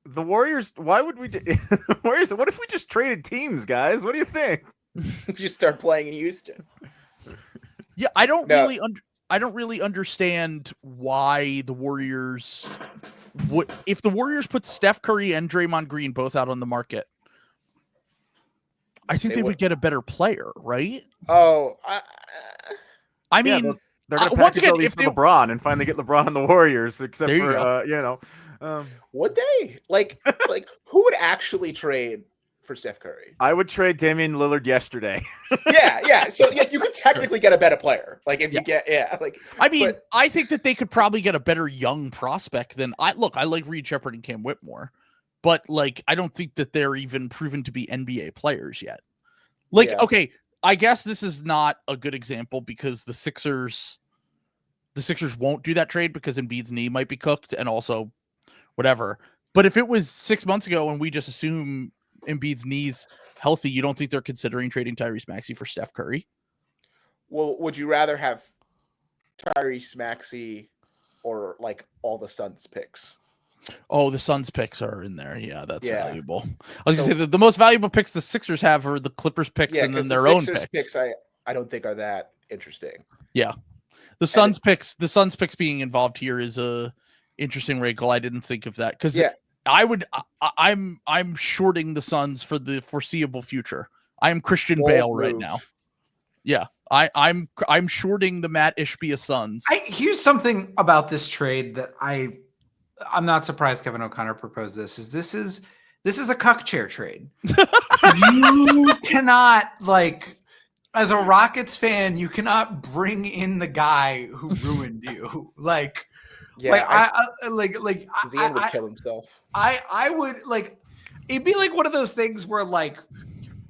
The Warriors? Why would we? Warriors? What if we just traded teams, guys? What do you think? We just start playing in Houston. Yeah, I don't really understand why the Warriors would. If the Warriors put Steph Curry and Draymond Green both out on the market, I think they would get a better player, right? Oh, I mean, yeah, they're going to package all these for LeBron and finally get LeBron on the Warriors, except for, would they? Like who would actually trade for Steph Curry? I would trade Damian Lillard yesterday. yeah. So yeah, you could technically get a better player. Like if you get, I think that they could probably get a better young prospect than I like Reed Shepard and Cam Whitmore. But, like, I don't think that they're even proven to be NBA players yet. Like, okay, I guess this is not a good example because the Sixers won't do that trade because Embiid's knee might be cooked and also whatever. But if it was 6 months ago and we just assume Embiid's knee's healthy, you don't think they're considering trading Tyrese Maxey for Steph Curry? Well, would you rather have Tyrese Maxey or, like, all the Suns picks? Oh, the Suns picks are in there. Yeah, that's valuable. I was going to say the most valuable picks the Sixers have are the Clippers picks and then their own picks. I don't think are that interesting. Yeah. The Suns picks being involved here is a interesting wrinkle. I didn't think of that because I'm shorting the Suns for the foreseeable future. I am Christian Bale right now. Yeah. I'm shorting the Mat Ishbia Suns. Here's something about this trade that I'm not surprised Kevin O'Connor proposed this. This is a cuck chair trade. You cannot, like, as a Rockets fan, you cannot bring in the guy who ruined you. Like, Zian would kill himself. I would, like, it'd be like one of those things where, like,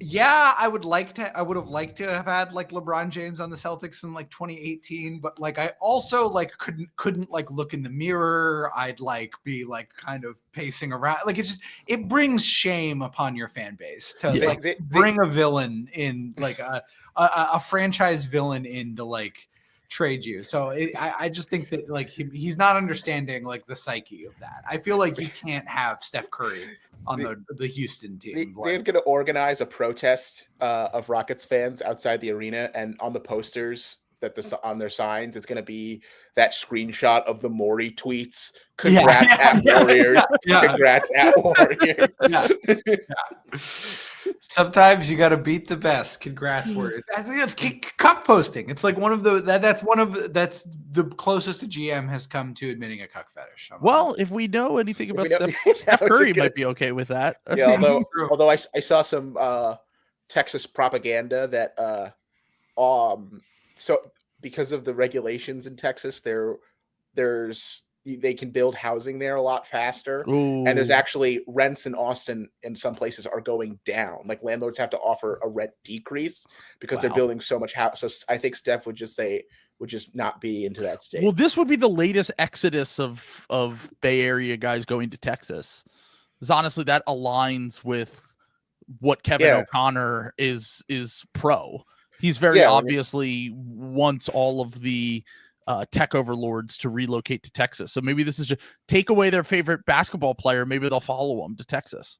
Yeah, I would have liked to have had like LeBron James on the Celtics in like 2018, but like I also like couldn't like look in the mirror. I'd like be like kind of pacing around. Like it brings shame upon your fan base to bring a villain in, like a franchise villain in to like trade you. So I just think that like he's not understanding like the psyche of that. I feel like you can't have Steph Curry on the Houston team. Dave's going to organize a protest of Rockets fans outside the arena, and on the posters on their signs, it's going to be that screenshot of the Morey tweets. Congrats at Warriors. Congrats at Warriors. Sometimes you got to beat the best. Congrats, Warriors. I think that's cuck posting. It's like that's the closest a GM has come to admitting a cuck fetish. Well, if we know anything about Steph Curry might be okay with that. Yeah, although I saw some Texas propaganda that so because of the regulations in Texas, they can build housing there a lot faster. Ooh. And there's actually rents in Austin in some places are going down. Like landlords have to offer a rent decrease because they're building so much house. So I think Steph would just not be into that state. Well, this would be the latest exodus of Bay Area guys going to Texas. Because honestly, that aligns with what Kevin O'Connor is pro. He's very obviously wants all of the tech overlords to relocate to Texas. So maybe this is just take away their favorite basketball player. Maybe they'll follow them to Texas.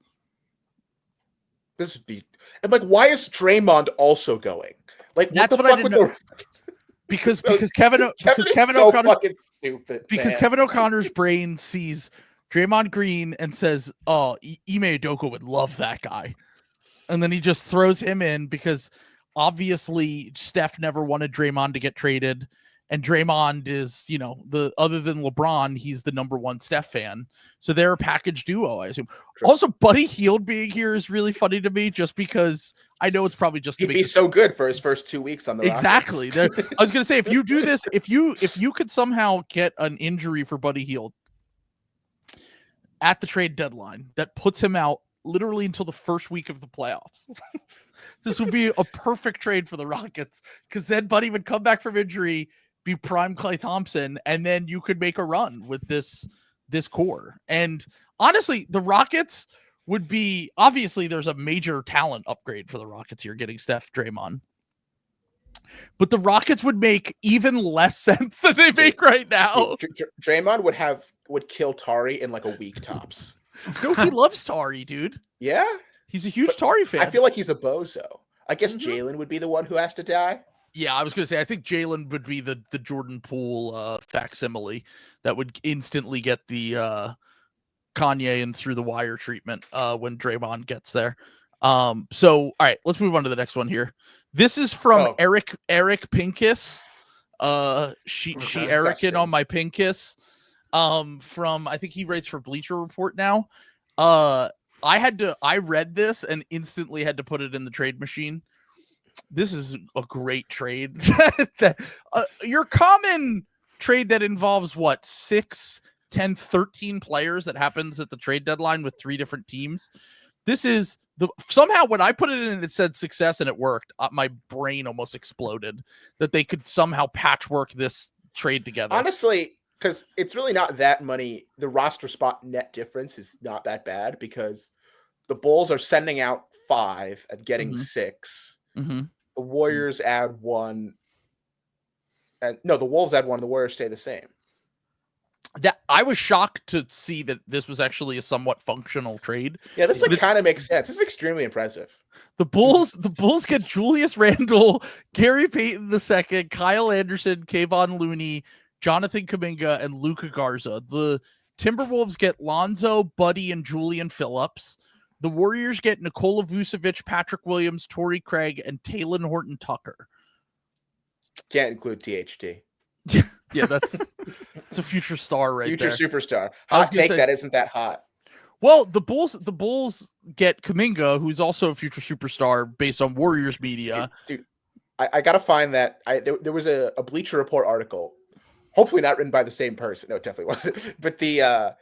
This would be why is Draymond also going? Like, that's what I didn't know. Because Kevin O'Connor fucking stupid. Because Kevin O'Connor's brain sees Draymond Green and says, "Oh, Ime Udoka would love that guy," and then he just throws him in because obviously Steph never wanted Draymond to get traded. And Draymond is, other than LeBron, he's the number one Steph fan. So they're a package duo, I assume. Sure. Also, Buddy Hield being here is really funny to me just because I know it's probably just... He'd be so good for his first 2 weeks on the Exactly. I was going to say, if you do this, if you could somehow get an injury for Buddy Hield at the trade deadline that puts him out literally until the first week of the playoffs, this would be a perfect trade for the Rockets because then Buddy would come back from injury, be prime Klay Thompson, and then you could make a run with this core. And honestly, the Rockets would be, obviously there's a major talent upgrade for the Rockets here, getting Steph, Draymond. But the Rockets would make even less sense than they make right now. Draymond would kill Tari in like a week tops. No, he loves Tari, dude. Yeah? He's a huge Tari fan. I feel like he's a bozo. I guess Jalen would be the one who has to die. Yeah, I was going to say, I think Jalen would be the Jordan Poole facsimile that would instantly get the Kanye and through the wire treatment when Draymond gets there. So, all right, let's move on to the next one here. This is from Eric Pincus. She Ericin on my Pincus. From, I think he writes for Bleacher Report now. I read this and instantly had to put it in the trade machine. This is a great trade. Your common trade that involves 6, 10, 13 players that happens at the trade deadline with 3 different teams. This is somehow when I put it in, it said success and it worked. My brain almost exploded that they could somehow patchwork this trade together. Honestly, because it's really not that money. The roster spot net difference is not that bad because the Bulls are sending out 5 and getting 6. Mm-hmm. The Warriors add 1. And no, the Wolves add 1. The Warriors stay the same. That I was shocked to see that this was actually a somewhat functional trade. Yeah, this kind of makes sense. This is extremely impressive. The Bulls get Julius Randle, Gary Payton II, Kyle Anderson, Kayvon Looney, Jonathan Kuminga, and Luka Garza. The Timberwolves get Lonzo, Buddy, and Julian Phillips. The Warriors get Nikola Vucevic, Patrick Williams, Torrey Craig, and Talen Horton-Tucker. Can't include THT. Yeah, it's a future star right there. Future superstar. Hot take that isn't that hot. Well, the Bulls get Kuminga, who's also a future superstar based on Warriors media. Dude, I gotta find that. There was a Bleacher Report article, hopefully not written by the same person. No, it definitely wasn't. But it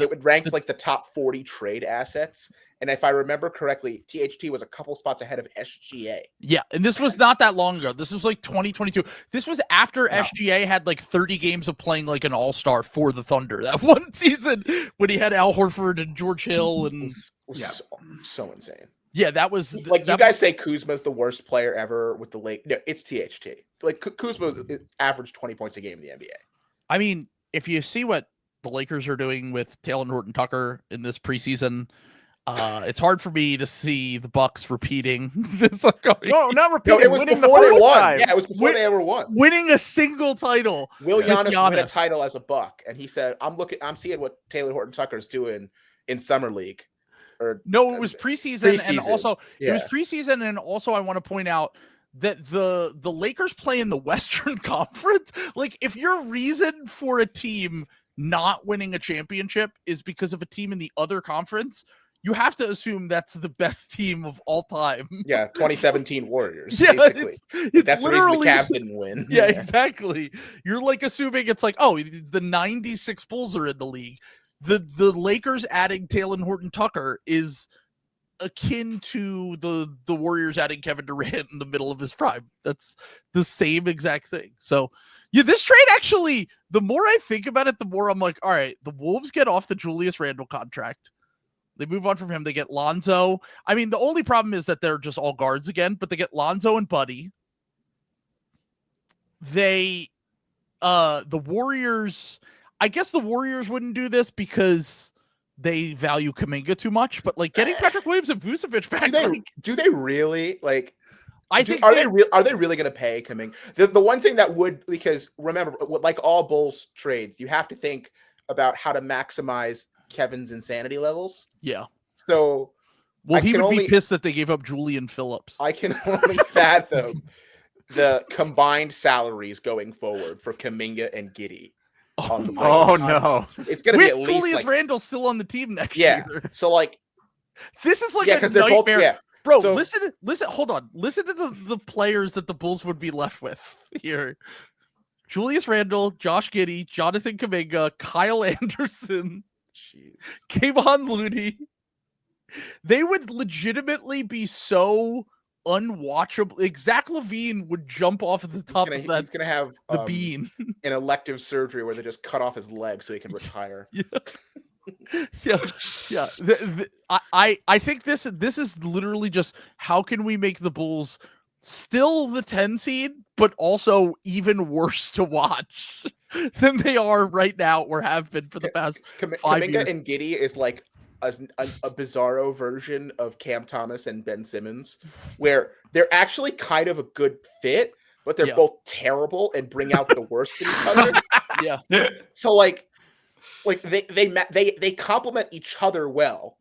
would rank like the top 40 trade assets, And if I remember correctly, THT was a couple spots ahead of SGA. Yeah, and this was not that long ago. This was like 2022. This was after SGA had like 30 games of playing like an all-star for the Thunder. That one season when he had Al Horford and George Hill and so insane. Yeah, that was like you guys say Kuzma's the worst player ever with the Lakers. No, it's THT. Like Kuzma averaged 20 points a game in the NBA. I mean, if you see what the Lakers are doing with Taylor Horton-Tucker in this preseason, it's hard for me to see the Bucks repeating this. No, not repeating. No, it was winning before the they won. time. Yeah, it was before they ever won. Winning a single title. Will Giannis win a title as a Buck? And he said, I'm seeing what Taylor Horton-Tucker's doing in summer league. No, it was preseason. And also it was preseason, and also I want to point out that the Lakers play in the Western Conference. Like, if your reason for a team not winning a championship is because of a team in the other conference, you have to assume that's the best team of all time. Yeah, 2017 Warriors, yeah, basically. It's that's the reason the Cavs didn't win. Yeah, exactly. You're like assuming it's like, oh, the 96 Bulls are in the league. The Lakers adding Taylor Horton-Tucker is akin to the Warriors adding Kevin Durant in the middle of his prime. That's the same exact thing. So yeah, this trade actually, the more I think about it, the more I'm like, all right, the Wolves get off the Julius Randle contract. They move on from him. They get Lonzo. I mean, the only problem is that they're just all guards again, but they get Lonzo and Buddy. The Warriors, I guess the Warriors wouldn't do this because they value Kuminga too much, but like getting Patrick Williams and Vucevic back. Do they really? Like, I think are they really going to pay Kuminga? The one thing that would, because remember, like all Bulls trades, you have to think about how to maximize Kevin's insanity levels. Yeah. So, he would be pissed that they gave up Julian Phillips. I can only fathom the combined salaries going forward for Kuminga and Giddey. No! It's going to be at least Julius Randle still on the team next year. So like, this is like a nightmare. both, Bro, so, listen. Hold on. Listen to the players that the Bulls would be left with here. Julius Randle, Josh Giddey, Jonathan Kuminga, Kyle Anderson, Kayvon Looney. They would legitimately be so unwatchable. Zach LaVine would jump off at the top of that. He's gonna have the bean, an elective surgery where they just cut off his leg so he can retire. yeah. I think this is literally just how can we make the Bulls still the 10 seed, but also even worse to watch than they are right now or have been for the past 5 years. Kuminga and Giddey is like a bizarro version of Cam Thomas and Ben Simmons, where they're actually kind of a good fit, but they're both terrible and bring out the worst in each other. Yeah. So like they complement each other well,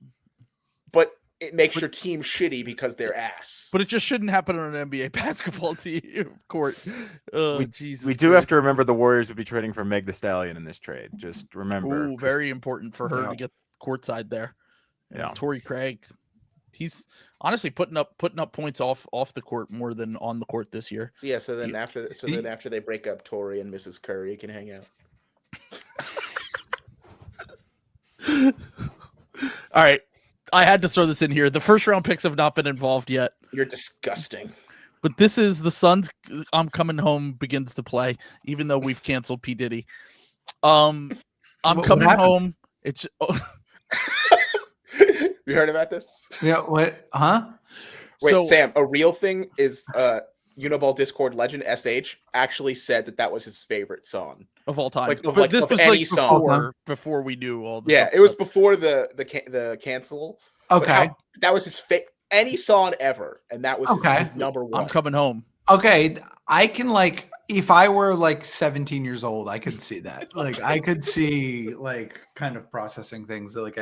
but it makes your team shitty because they're ass. But it just shouldn't happen on an NBA basketball team court. We do have to remember the Warriors would be trading for Meg Thee Stallion in this trade. Just remember. Ooh, very important for her to get courtside there. Yeah. Torrey Craig. He's honestly putting up points off the court more than on the court this year. So then after they break up, Torrey and Mrs. Curry can hang out. All right. I had to throw this in here. The first round picks have not been involved yet. You're disgusting. But this is the Suns. I'm coming home begins to play, even though we've canceled P. Diddy. I'm coming home. It's you heard about this? Yeah. What? Huh? Wait, Sam. A real thing is Uniball Discord legend SH actually said that was his favorite song of all time. But this was like before we knew all this. Yeah, it was before the cancel. Okay, that was his any song ever, and that was his number one. I'm coming home. Okay, I can like if I were like 17 years old, I could see that. Like I could see like kind of processing things like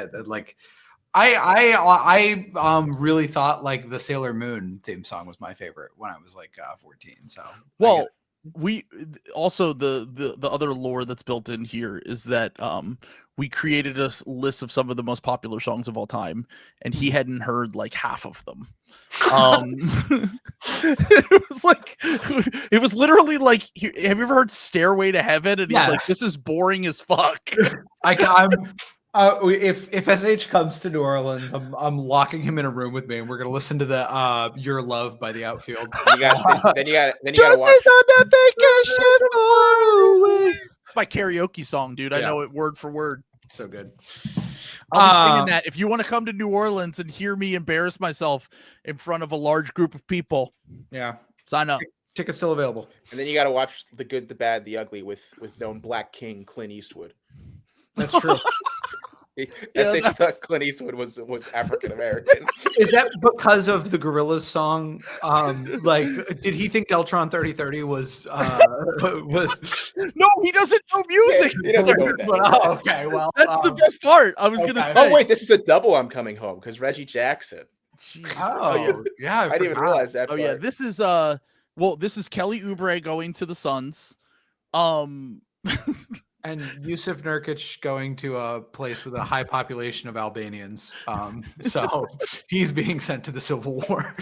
I really thought like the Sailor Moon theme song was my favorite when I was like 14. So we also the other lore that's built in here is that we created a list of some of the most popular songs of all time, and he hadn't heard like half of them. It was literally like, have you ever heard Stairway to Heaven? And he's like, this is boring as fuck. If SH comes to New Orleans, I'm locking him in a room with me, and we're gonna listen to the "Your Love" by the Outfield. You got then you got to Just watch. on that vacation far away. It's my karaoke song, dude. I Yeah. know it word for word. So good. I'll be singing that. If you want to come to New Orleans and hear me embarrass myself in front of a large group of people, Yeah, sign up. tickets still available. And then you got to watch The Good, the Bad, the Ugly with known Black King Clint Eastwood. That's true. SH thought Clint Eastwood was African American. Is that because of the Gorillaz song? Like, did he think Deltron 3030 was? No, he doesn't know music. He doesn't know that. Oh, okay, well, That's the best part. I was gonna say. Oh wait, this is a double. I'm coming home because Reggie Jackson. Jesus. Oh, yeah, I didn't even realize that. Oh part. yeah, this is this is Kelly Oubre going to the Suns. And Yusuf Nurkic going to a place with a high population of Albanians. So he's being sent to the Civil War.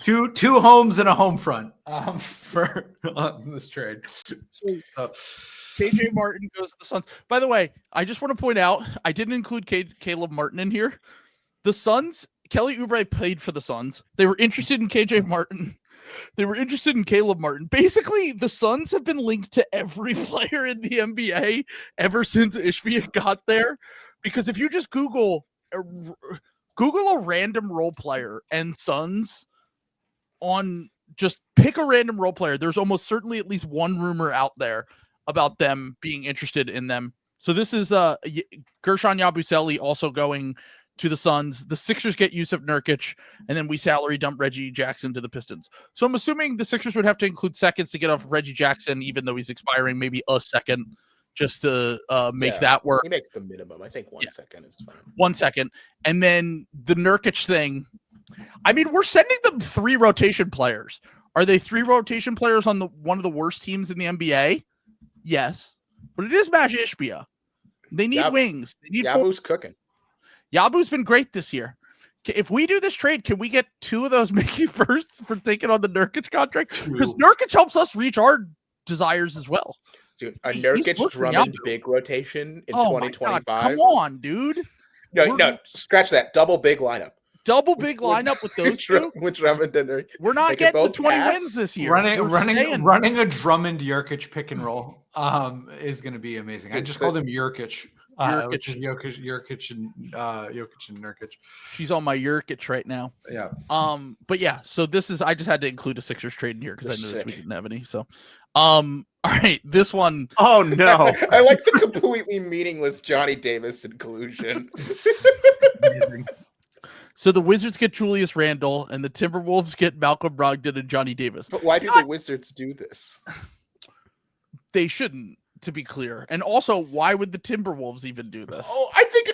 two homes and a home front for this trade. KJ Martin goes to the Suns. By the way, I just want to point out, I didn't include Caleb Martin in here. The Suns, Kelly Oubre played for the Suns. They were interested in KJ Martin. They were interested in Caleb Martin. Basically, the Suns have been linked to every player in the NBA ever since Ishbia got there. Because if you just Google a random role player and Suns on, just pick a random role player, there's almost certainly at least one rumor out there about them being interested in them. So this is Gershon Yabusele also going to the Suns. The Sixers get Yusuf Nurkic, and then we salary dump Reggie Jackson to the Pistons. So I'm assuming the Sixers would have to include seconds to get off Reggie Jackson, even though he's expiring maybe a second, just to make that work. He makes the minimum. I think 1 second is fine. 1 second. And then the Nurkic thing, I mean, we're sending them 3 rotation players. Are they 3 rotation players on one of the worst teams in the NBA? Yes. But it is Mat Ishbia. They need wings. They need Yabu's cooking. Yabu's been great this year. If we do this trade, can we get 2 of those Mickey first for taking on the Nurkic contract? Because Nurkic helps us reach our desires as well. Dude, a Nurkic Drummond big rotation in 2025. Come on, dude. No, scratch that. Double big lineup. Double big lineup with those two. With Drummond and Nurkic. We're not getting the 20 wins this year. Running a Drummond Jurkic pick and roll is going to be amazing. I just called him Jurkic. Which is Jokic and Nurkic. She's on my Jurkic right now. Yeah. But yeah, so this is, I just had to include a Sixers trade in here because I noticed we didn't have any. So all right, this one. Oh no. I like the completely meaningless Johnny Davis inclusion. So the Wizards get Julius Randle and the Timberwolves get Malcolm Brogdon and Johnny Davis. But why do the Wizards do this? They shouldn't, to be clear. And also, why would the Timberwolves even do this? Oh, I think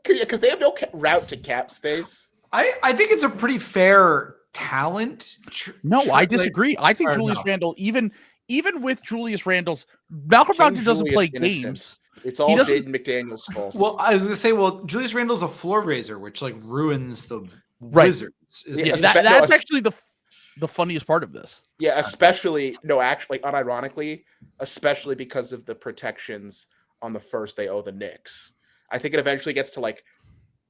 because they have no route to cap space. I think it's a pretty fair talent. I disagree. I think Julius Randle, even with Julius Randle's, Malcolm Brogdon doesn't play games. It's all Jaden McDaniels' fault. Well, I was going to say, Julius Randle's a floor raiser, which like ruins the Wizards. That's actually the funniest part of this. Yeah, especially unironically, especially because of the protections on the first they owe the Knicks. I think it eventually gets to like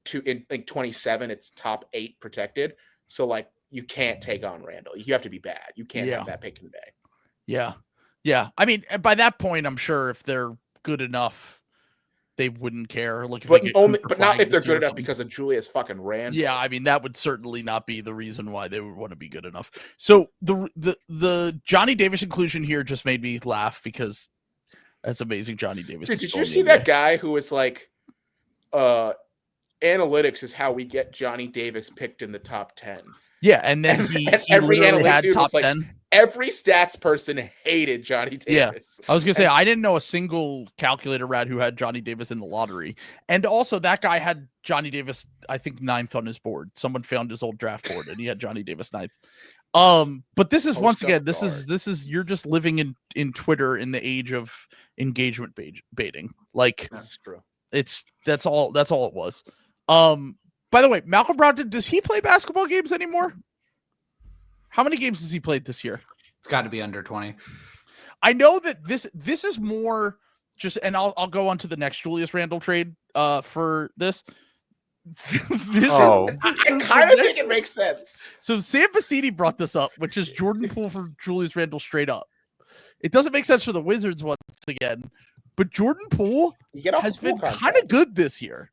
27, it's top 8 protected. So like you can't take on Randle. You have to be bad. You can't have that pick and bay. Yeah. Yeah. I mean, by that point, I'm sure if they're good enough, they wouldn't care. Look, but not if they're good enough because of Julius fucking Randle. Yeah, I mean that would certainly not be the reason why they would want to be good enough. So the Johnny Davis inclusion here just made me laugh because that's amazing. Johnny Davis. Dude, did you see that guy who was like, analytics is how we get Johnny Davis picked in the top 10. Yeah, and then he every literally had dude top was 10. Every stats person hated Johnny Davis. Yeah, I was gonna say I didn't know a single calculator rat who had Johnny Davis in the lottery, and also that guy had Johnny Davis, I think 9th on his board. Someone found his old draft board, and he had Johnny Davis 9th. But this is once again, this is you're just living in Twitter in the age of engagement baiting. Like that's true. That's all it was. By the way, Malcolm Brogdon, does he play basketball games anymore? How many games has he played this year? It's got to be under 20. I know that this is more and I'll go on to the next Julius Randle trade for this. I kind of think it makes sense. So Sam Vecini brought this up, which is Jordan Poole for Julius Randle straight up. It doesn't make sense for the Wizards once again, but Jordan Poole has been kind of good this year.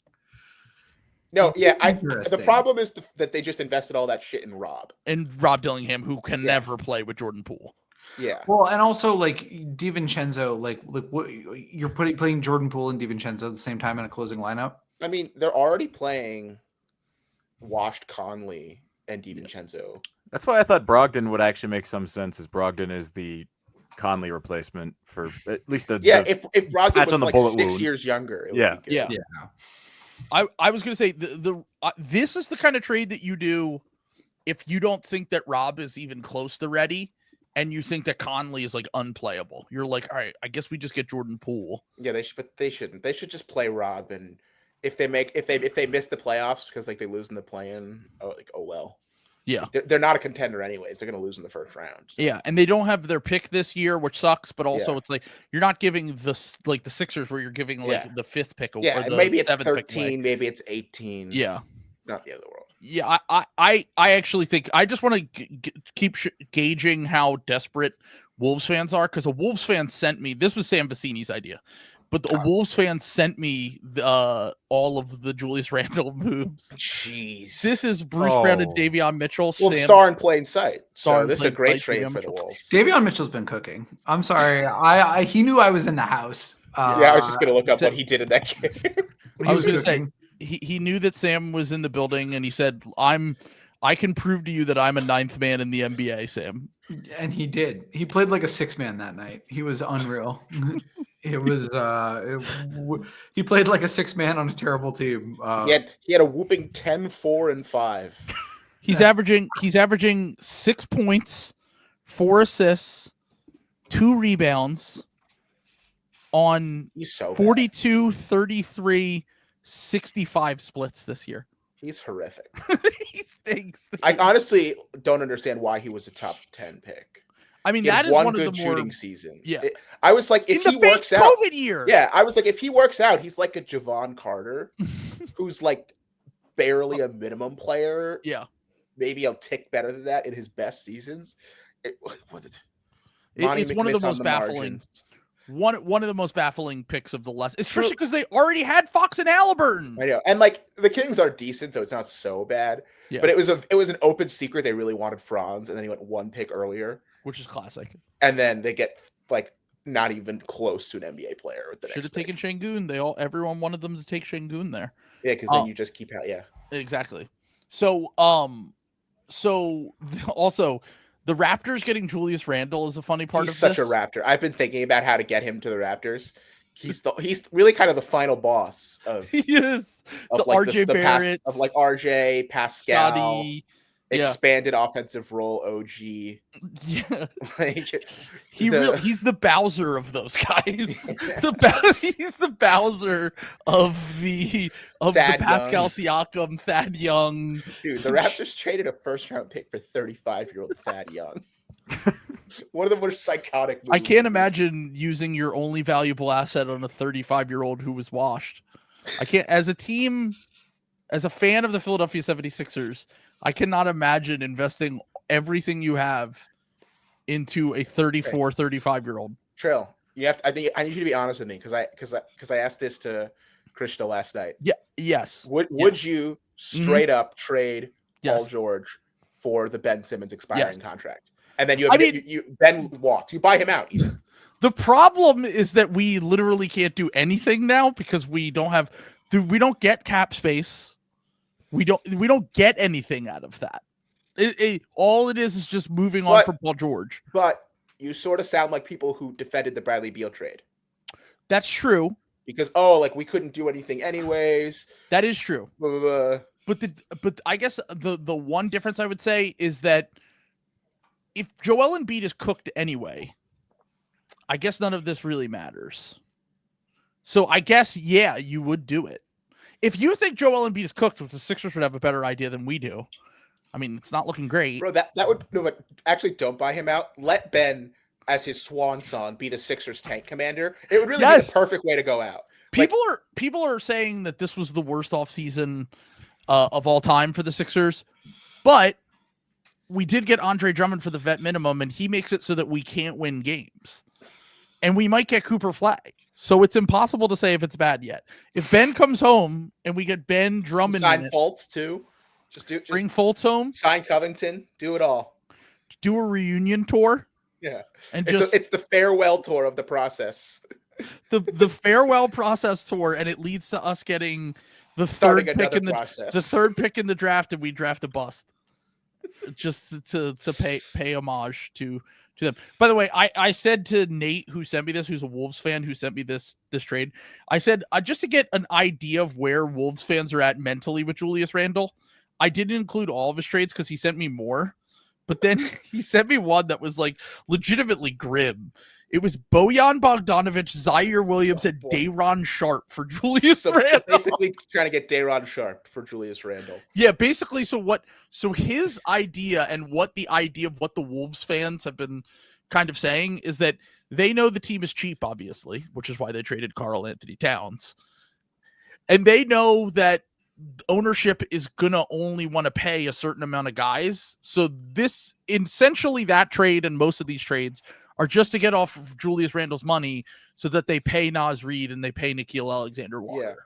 No, yeah, the problem is that they just invested all that shit in Rob. And Rob Dillingham, who can never play with Jordan Poole. Yeah. Well, and also like DiVincenzo, like what you're playing Jordan Poole and DiVincenzo at the same time in a closing lineup. I mean, they're already playing washed Conley and DiVincenzo. That's why I thought Brogdon would actually make some sense, as Brogdon is the Conley replacement for at least the if Brogdon was like 6 years younger. It would be good. I was gonna say this is the kind of trade that you do if you don't think that Rob is even close to ready, and you think that Conley is like unplayable. You're like, all right, I guess we just get Jordan Poole. Yeah, they should, but they shouldn't. They should just play Rob, and if they miss the playoffs because like they lose in the play-in, oh well. Yeah, they're not a contender anyways. They're going to lose in the first round. So. Yeah, and they don't have their pick this year, which sucks. But also, it's like you're not giving the Sixers, where you're giving like the 5th pick. Yeah, or maybe it's 13, maybe it's 18. Yeah, it's not the end of the world. Yeah, I actually think I just want to keep gauging how desperate Wolves fans are, because a Wolves fan sent me. This was Sam Vecini's idea. But the Wolves fan sent me all of the Julius Randle moves. Jeez. This is Bruce Brown and Davion Mitchell. Well, star in plain sight. So this is a great trade for the Wolves. Davion Mitchell's been cooking. I'm sorry. he knew I was in the house. I was just going to look up what he did in that game. I was going to say, he knew that Sam was in the building, and he said, I can prove to you that I'm a 9th man in the NBA, Sam. And he did. He played like a 6-man that night. He was unreal. It was he played like a 6-man on a terrible team. He had a whooping 10, 4, and 5. He's averaging 6 points, 4 assists, 2 rebounds on 42, 33, 65 splits this year. He's horrific. He stinks. I honestly don't understand why he was a top 10 pick. I mean, that is one of the more shooting season. Yeah, I was like, if he works out, COVID year. Yeah, I was like, if he works out, he's like a Javon Carter, who's like barely a minimum player. Yeah, maybe a tick better than that in his best seasons. It's one of the most baffling. One of the most baffling picks of the last, especially because they already had Fox and Halliburton. I know, and like the Kings are decent, so it's not so bad. Yeah. But it was an open secret they really wanted Franz, and then he went 1 pick earlier, which is classic. And then they get like not even close to an NBA player with the should have taken Şengün. Everyone wanted them to take Şengün there. Yeah, because then you just keep out. Yeah, exactly. So also. The Raptors getting Julius Randle is a funny part of this. He's such a Raptor. I've been thinking about how to get him to the Raptors. He's really kind of the final boss of he is of the like RJ Barrett of like RJ Pascal. Scotty, expanded offensive role OG. Yeah, like he's the Bowser of those guys. He's the Bowser of the Pascal Siakam, Thad Young. Dude, the Raptors traded a 1st-round pick for 35-year-old Thad Young. One of the more psychotic moves. I can't imagine using your only valuable asset on a 35-year-old who was washed. I can't, as a team, as a fan of the Philadelphia 76ers, I cannot imagine investing everything you have into a 34, 35-year-old. Trill, you have to, I need you to be honest with me because I asked this to Krishna last night. Yeah. Yes. Would you straight up trade Paul George for the Ben Simmons expiring contract? And then you Ben walks. You buy him out. Even. The problem is that we literally can't do anything now because we don't get cap space. We don't get anything out of that. All it is just moving on from Paul George. But you sort of sound like people who defended the Bradley Beal trade. That's true. Because we couldn't do anything anyways. That is true. Blah, blah, blah. But I guess the one difference I would say is that if Joel Embiid is cooked anyway, I guess none of this really matters. So I guess you would do it. If you think Joel Embiid is cooked, the Sixers would have a better idea than we do. I mean, it's not looking great. Bro, that would no, but actually don't buy him out. Let Ben as his swan song, be the Sixers tank commander, it would really be the perfect way to go out. People are saying that this was the worst offseason of all time for the Sixers, but we did get Andre Drummond for the vet minimum, and he makes it so that we can't win games. And we might get Cooper Flag. So it's impossible to say if it's bad yet. If Ben comes home and we get Ben Drummond, sign Fultz too. Just bring Fultz home. Sign Covington. Do it all. Do a reunion tour. Yeah, and it's the farewell tour of the process. The farewell process tour, and it leads to us getting the third pick in the draft, and we draft a bust. Just to pay homage to them. By the way, I said to Nate, who sent me this, who's a Wolves fan, who sent me this trade, I said, just to get an idea of where Wolves fans are at mentally with Julius Randle, I didn't include all of his trades because he sent me more, but then he sent me one that was like legitimately grim. It was Bojan Bogdanovic, Zaire Williams, and Day'Ron Sharpe for Julius Randle. So basically trying to get Day'Ron Sharpe for Julius Randle. Yeah, basically. So his idea and what the idea of what the Wolves fans have been kind of saying is that they know the team is cheap, obviously, which is why they traded Karl Anthony Towns. And they know that ownership is going to only want to pay a certain amount of guys. So this, essentially that trade and most of these trades are just to get off of Julius Randle's money so that they pay Naz Reid and they pay Nickeil Alexander-Walker.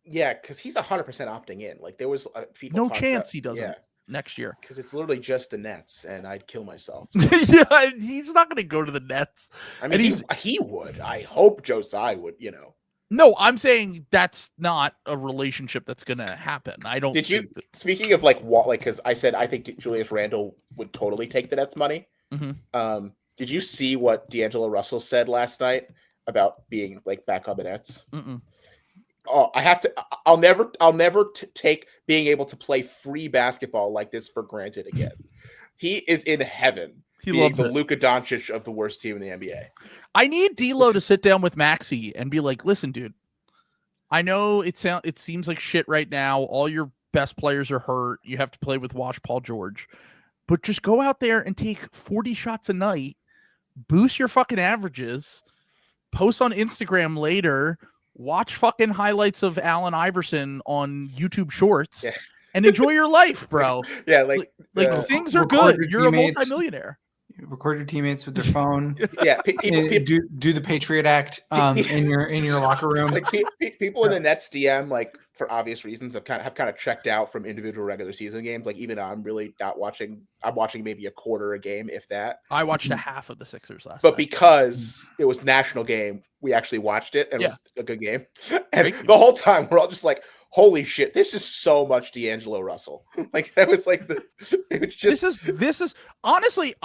Yeah, because he's 100% opting in. Like there was people. No chance he doesn't next year. Because it's literally just the Nets, and I'd kill myself. So. Yeah, he's not going to go to the Nets. I mean, he would. I hope Joe Tsai would. No, I'm saying that's not a relationship that's going to happen. I don't. Speaking of because I said I think Julius Randle would totally take the Nets money. Mm-hmm. Did you see what D'Angelo Russell said last night about being back on the Nets? Mm-mm. Oh, I'll never take being able to play free basketball like this for granted again. He is in heaven. He loves the Luka Doncic of the worst team in the NBA. I need D'Lo to sit down with Maxey and be like, listen, dude, I know it seems like shit right now. All your best players are hurt. You have to play with Wash Paul George, but just go out there and take 40 shots a night, boost your fucking averages, post on Instagram later, watch fucking highlights of Allen Iverson on YouTube Shorts, and enjoy your life, bro. Yeah, things are good. You're a multimillionaire. Record your teammates with their phone. Yeah, do the Patriot Act in your locker room. People in the Nets DM, for obvious reasons, have kind of checked out from individual regular season games. Even I'm really not watching. I'm watching maybe a quarter a game, if that. I watched a half of the Sixers last night. But because it was national game, we actually watched it, and it was a good game. And the whole time, we're all just like, holy shit, this is so much D'Angelo Russell. That was it's just this is honestly,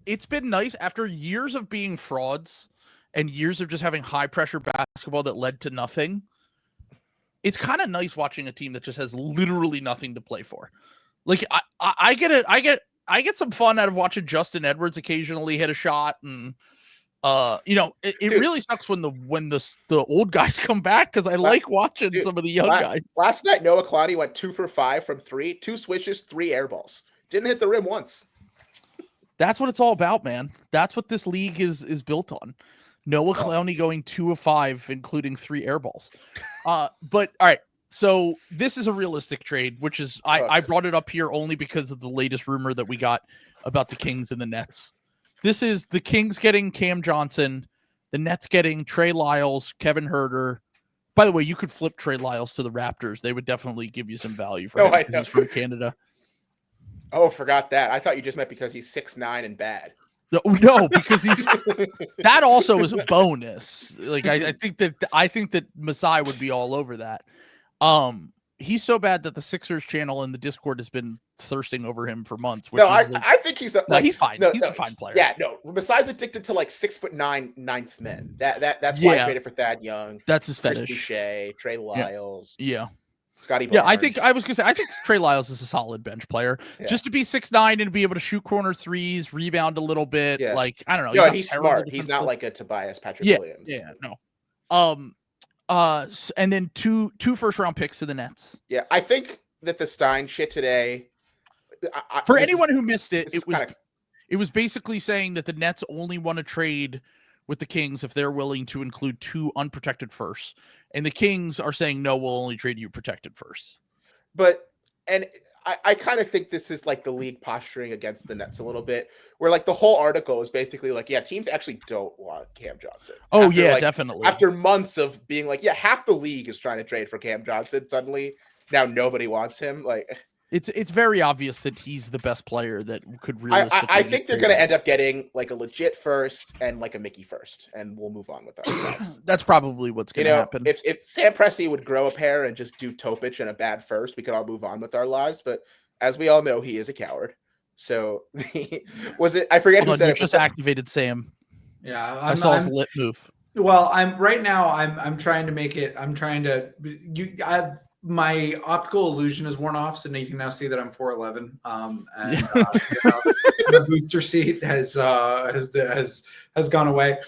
it's been nice after years of being frauds and years of just having high pressure basketball that led to nothing. It's kind of nice watching a team that just has literally nothing to play for. I get some fun out of watching Justin Edwards occasionally hit a shot, and it really sucks when the old guys come back, because I like watching some of the young guys. Last night, Noah Kalani went 2 for 5 from 3, 2 swishes, 3 air balls. Didn't hit the rim once. That's what it's all about, man. That's what this league is built on. Noah Kalani going 2 of 5, including 3 air balls. But all right. So this is a realistic trade, which is I brought it up here only because of the latest rumor that we got about the Kings and the Nets. This is the Kings getting Cam Johnson, the Nets getting Trey Lyles, Kevin Huerter. By the way, you could flip Trey Lyles to the Raptors. They would definitely give you some value for him because he's from Canada. Oh, forgot that. I thought you just meant because he's 6'9" and bad. No, because he's that also is a bonus. I think that Masai would be all over that. He's so bad that the Sixers channel in the Discord has been thirsting over him for months. I think he's he's fine. He's a fine player. Yeah, no. Masai's addicted to 6'9" ninth men. That's why I traded for Thad Young. That's his fetish. Boucher, Trey Lyles. Yeah. Scotty Barnes. Yeah, I think Trey Lyles is a solid bench player. Yeah. Just to be 6'9" and be able to shoot corner threes, rebound a little bit. Yeah. I don't know. He's smart. He's not like a Tobias Patrick Williams. Yeah, no. And then two first-round picks to the Nets. Yeah, I think that the Stein shit today. For anyone who missed it, It was basically saying that the Nets only want to trade with the Kings if they're willing to include 2 unprotected firsts. And the Kings are saying, no, we'll only trade you protected firsts. But, and I kind of think this is like the league posturing against the Nets a little bit, where like the whole article is basically like, yeah, teams actually don't want Cam Johnson. Oh, After, yeah, like, definitely. After months of being like, yeah, half the league is trying to trade for Cam Johnson. Suddenly, now nobody wants him. Like, it's very obvious that he's the best player that could realistically. I think they're going to end up getting like a legit first and like a Mickey first, and we'll move on with our lives. That's probably what's going to happen. If Sam Presti would grow a pair and just do Topic and a bad first, we could all move on with our lives. But as we all know, he is a coward. So was it? I forget who said it. Just activated Sam. Yeah, I saw his lit move. Well, I'm trying to make it. My optical illusion is worn off, so now you can now see that I'm 4'11". And the booster seat has gone away.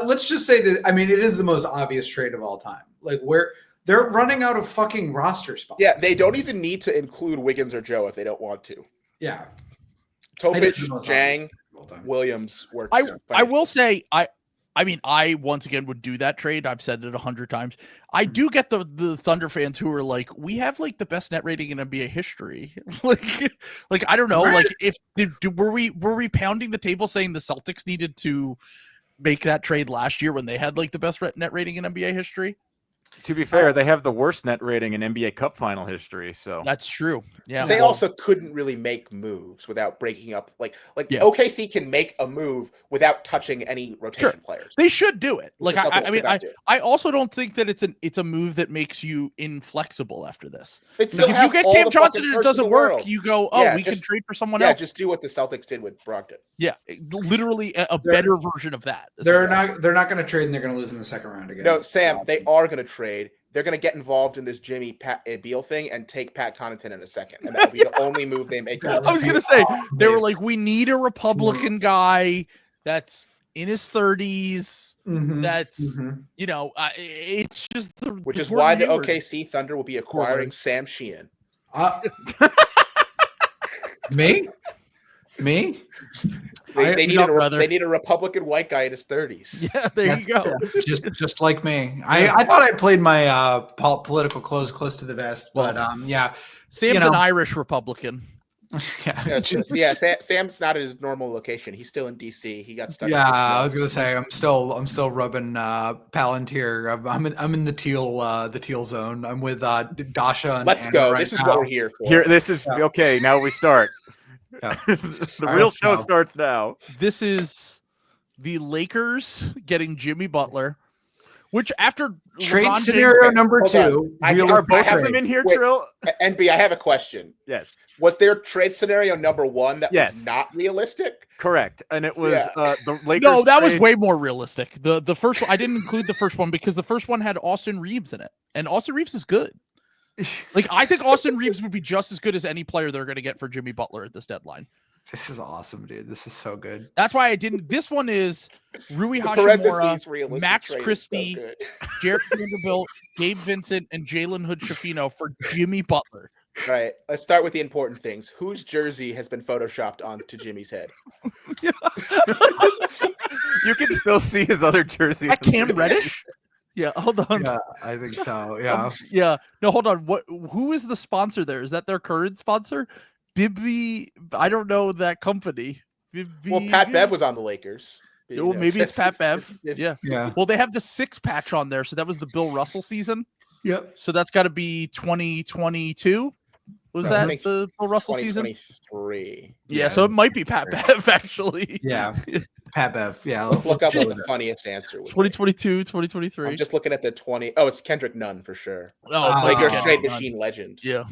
Let's just say that, I mean, it is the most obvious trade of all time. Like, where they're running out of fucking roster spots. Yeah, they don't even need to include Wiggins or Joe if they don't want to. Yeah, Topic, Jang, Williams works. I will say I mean, I once again would do that trade. I've said it 100 times. I do get the Thunder fans who are like, we have like the best net rating in NBA history. like I don't know. Like, if were we pounding the table saying the Celtics needed to make that trade last year when they had like the best net rating in NBA history? To be fair, they have the worst net rating in NBA Cup final history. So that's true. Yeah. They also couldn't really make moves without breaking up. Like OKC can make a move without touching any rotation players. They should do it. Like, I also don't think that it's a move that makes you inflexible after this. Like, if you get Cam Johnson and it doesn't work, you go, we can trade for someone else. Yeah, just do what the Celtics did with Brogdon. Yeah, literally a better version of that. They're not going to trade, and they're going to lose in the second round again. No, Sam, they are going to trade. They're going to get involved in this Jimmy Beal thing and take Pat Connaughton in a second. And that'll be the only move they make. I was going to say, they were like, we need a Republican guy that's in his 30s. That's, it's just. Which is why the OKC Thunder will be acquiring Sam Sheehan. Me? They need a Republican white guy in his 30s. Yeah, there you go. Just like me. I thought I played my political close to the vest, but yeah. Sam's an Irish Republican. Sam's not at his normal location. He's still in DC. He got stuck. Yeah, I was gonna say I'm still rubbing Palantir. I'm in the teal zone. I'm with Dasha. And Let's Anna go. Right this is now. what we're here for. Okay. Now we start. Yeah. The real show starts now. This is the Lakers getting Jimmy Butler, which after trade LeBron scenario James, number 2, I have them in here, Trill. NB, I have a question. Yes. Was there trade scenario number 1 that was not realistic? Correct. And it was the Lakers. No, that was way more realistic. The first one, I didn't include the first one because the first one had Austin Reeves in it, and Austin Reeves is good. Like, I think Austin Reeves would be just as good as any player they're going to get for Jimmy Butler at this deadline. This is awesome, dude. This is so good. That's why I didn't. This one is Rui Hachimura, Max Christie, Jared Vanderbilt, Gabe Vincent, and Jalen Hood-Schifino for Jimmy Butler. All right, let's start with the important things. Whose jersey has been photoshopped onto Jimmy's head? You can still see his other jersey. That Cam Reddish? Yeah, hold on. Yeah, I think so. Yeah. Yeah. No, hold on. Who is the sponsor there? Is that their current sponsor? Bibby, I don't know that company. Well, Pat Bev was on the Lakers. Well, maybe it's Pat Bev. Yeah. Well, they have the 6 patch on there, so that was the Bill Russell season. Yep. So that's got to be 2022. Was that the Bill Russell season? 2023. Yeah, so it might be Pat Bev, actually. Yeah. Pat Bev. Yeah. Let's look up what the funniest answer was. 2022, 2023. I'm just looking at the 20. Oh, it's Kendrick Nunn for sure. Oh, Lakers trade machine legend. Yeah.